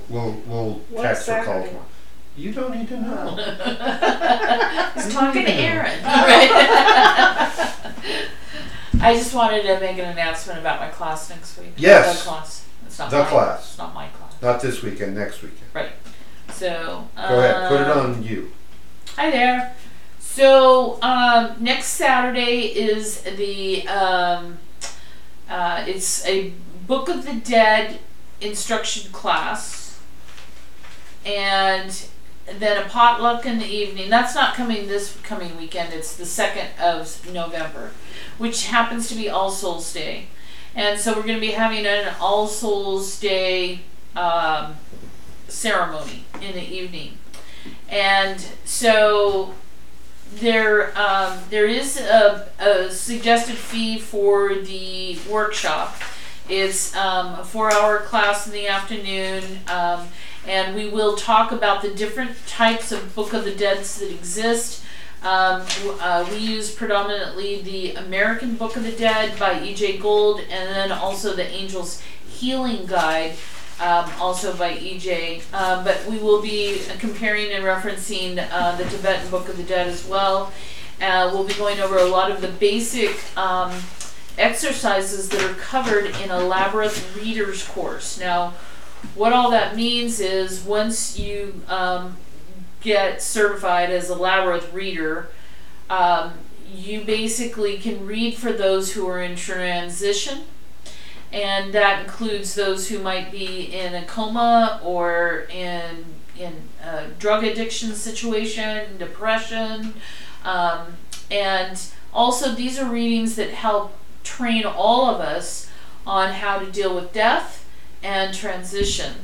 We'll text or call tomorrow. You don't need to know. He's talking to Aaron. Right? I just wanted to make an announcement about my class next week. Yes. The class. It's not the class. It's not my class. Not this weekend, next weekend. Right. So. Go ahead. Put it on you. Hi there. So next Saturday is the it's a Book of the Dead instruction class, and then a potluck in the evening. That's not coming this coming weekend. It's the 2nd of November, which happens to be All Souls Day, and so we're going to be having an All Souls Day ceremony in the evening, and so. There is a suggested fee for the workshop. It's a 4-hour class in the afternoon, and we will talk about the different types of Book of the Deads that exist. We use predominantly the American Book of the Dead by E.J. Gould, and then also the Angel's Healing Guide, also by E.J. But we will be comparing and referencing the Tibetan Book of the Dead as well. We'll be going over a lot of the basic exercises that are covered in a Labyrinth Reader's course. Now, what all that means is once you get certified as a Labyrinth Reader, you basically can read for those who are in transition. And that includes those who might be in a coma or in a drug addiction situation, depression. And also these are readings that help train all of us on how to deal with death and transition.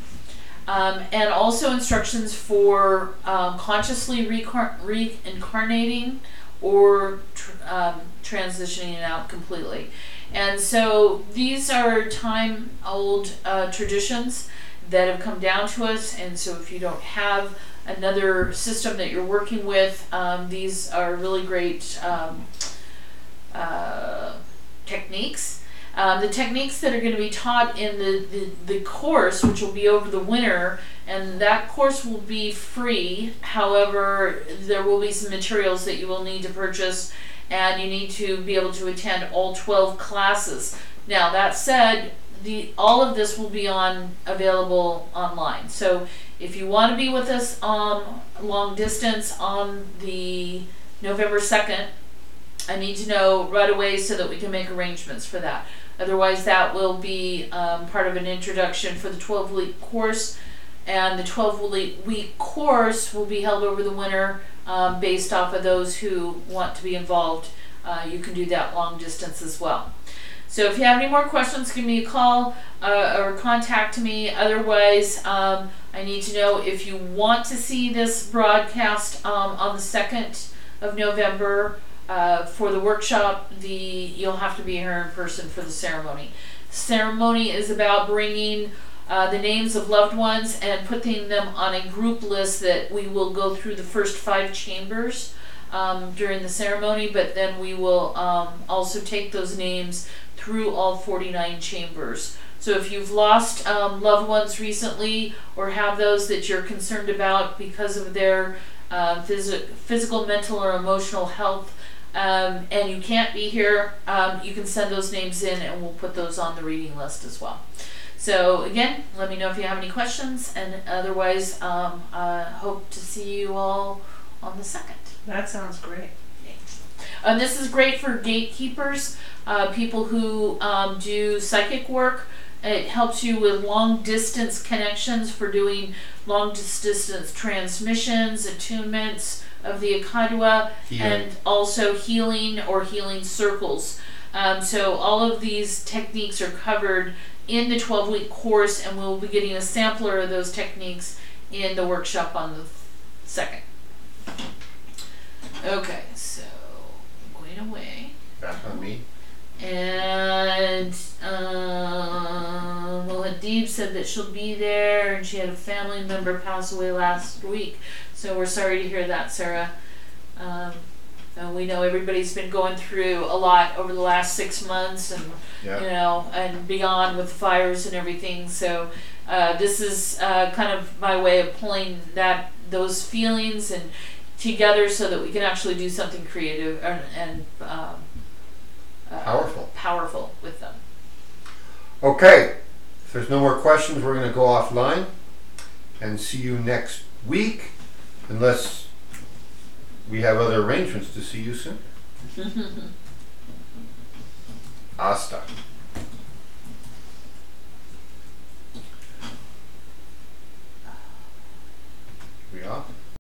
And also instructions for consciously reincarnating or transitioning out completely. And so these are time-old traditions that have come down to us, and so if you don't have another system that you're working with, these are really great techniques. The techniques that are going to be taught in the course, which will be over the winter, and that course will be free. However, there will be some materials that you will need to purchase, and you need to be able to attend all 12 classes. Now, that said, all of this will be available online. So if you want to be with us long distance on the November 2nd, I need to know right away so that we can make arrangements for that. Otherwise, that will be part of an introduction for the 12-week course, and the 12-week course will be held over the winter based off of those who want to be involved. You can do that long distance as well. So if you have any more questions, give me a call or contact me. Otherwise, I need to know if you want to see this broadcast on the 2nd of November for the workshop. You'll have to be here in person for the ceremony. Ceremony is about bringing the names of loved ones and putting them on a group list that we will go through the first 5 chambers during the ceremony, but then we will also take those names through all 49 chambers. So if you've lost loved ones recently or have those that you're concerned about because of their physical, mental, or emotional health, and you can't be here, you can send those names in and we'll put those on the reading list as well. So again, let me know if you have any questions, and otherwise hope to see you all on the 2nd. That sounds great. And this is great for gatekeepers, people who do psychic work. It helps you with long distance connections for doing long distance transmissions, attunements of the Akadwa, and also healing or healing circles. So all of these techniques are covered in the 12-week course, and we'll be getting a sampler of those techniques in the workshop on the 2nd. Okay, so going away. Back on me. And well, Hadib said that she'll be there, and she had a family member pass away last week. So we're sorry to hear that, Sarah. And we know everybody's been going through a lot over the last 6 months, and you know, and beyond with fires and everything. So this is kind of my way of pulling those feelings and together so that we can actually do something creative and powerful with them. Okay, if there's no more questions, we're going to go offline and see you next week, unless we have other arrangements to see you soon. Hasta. We off?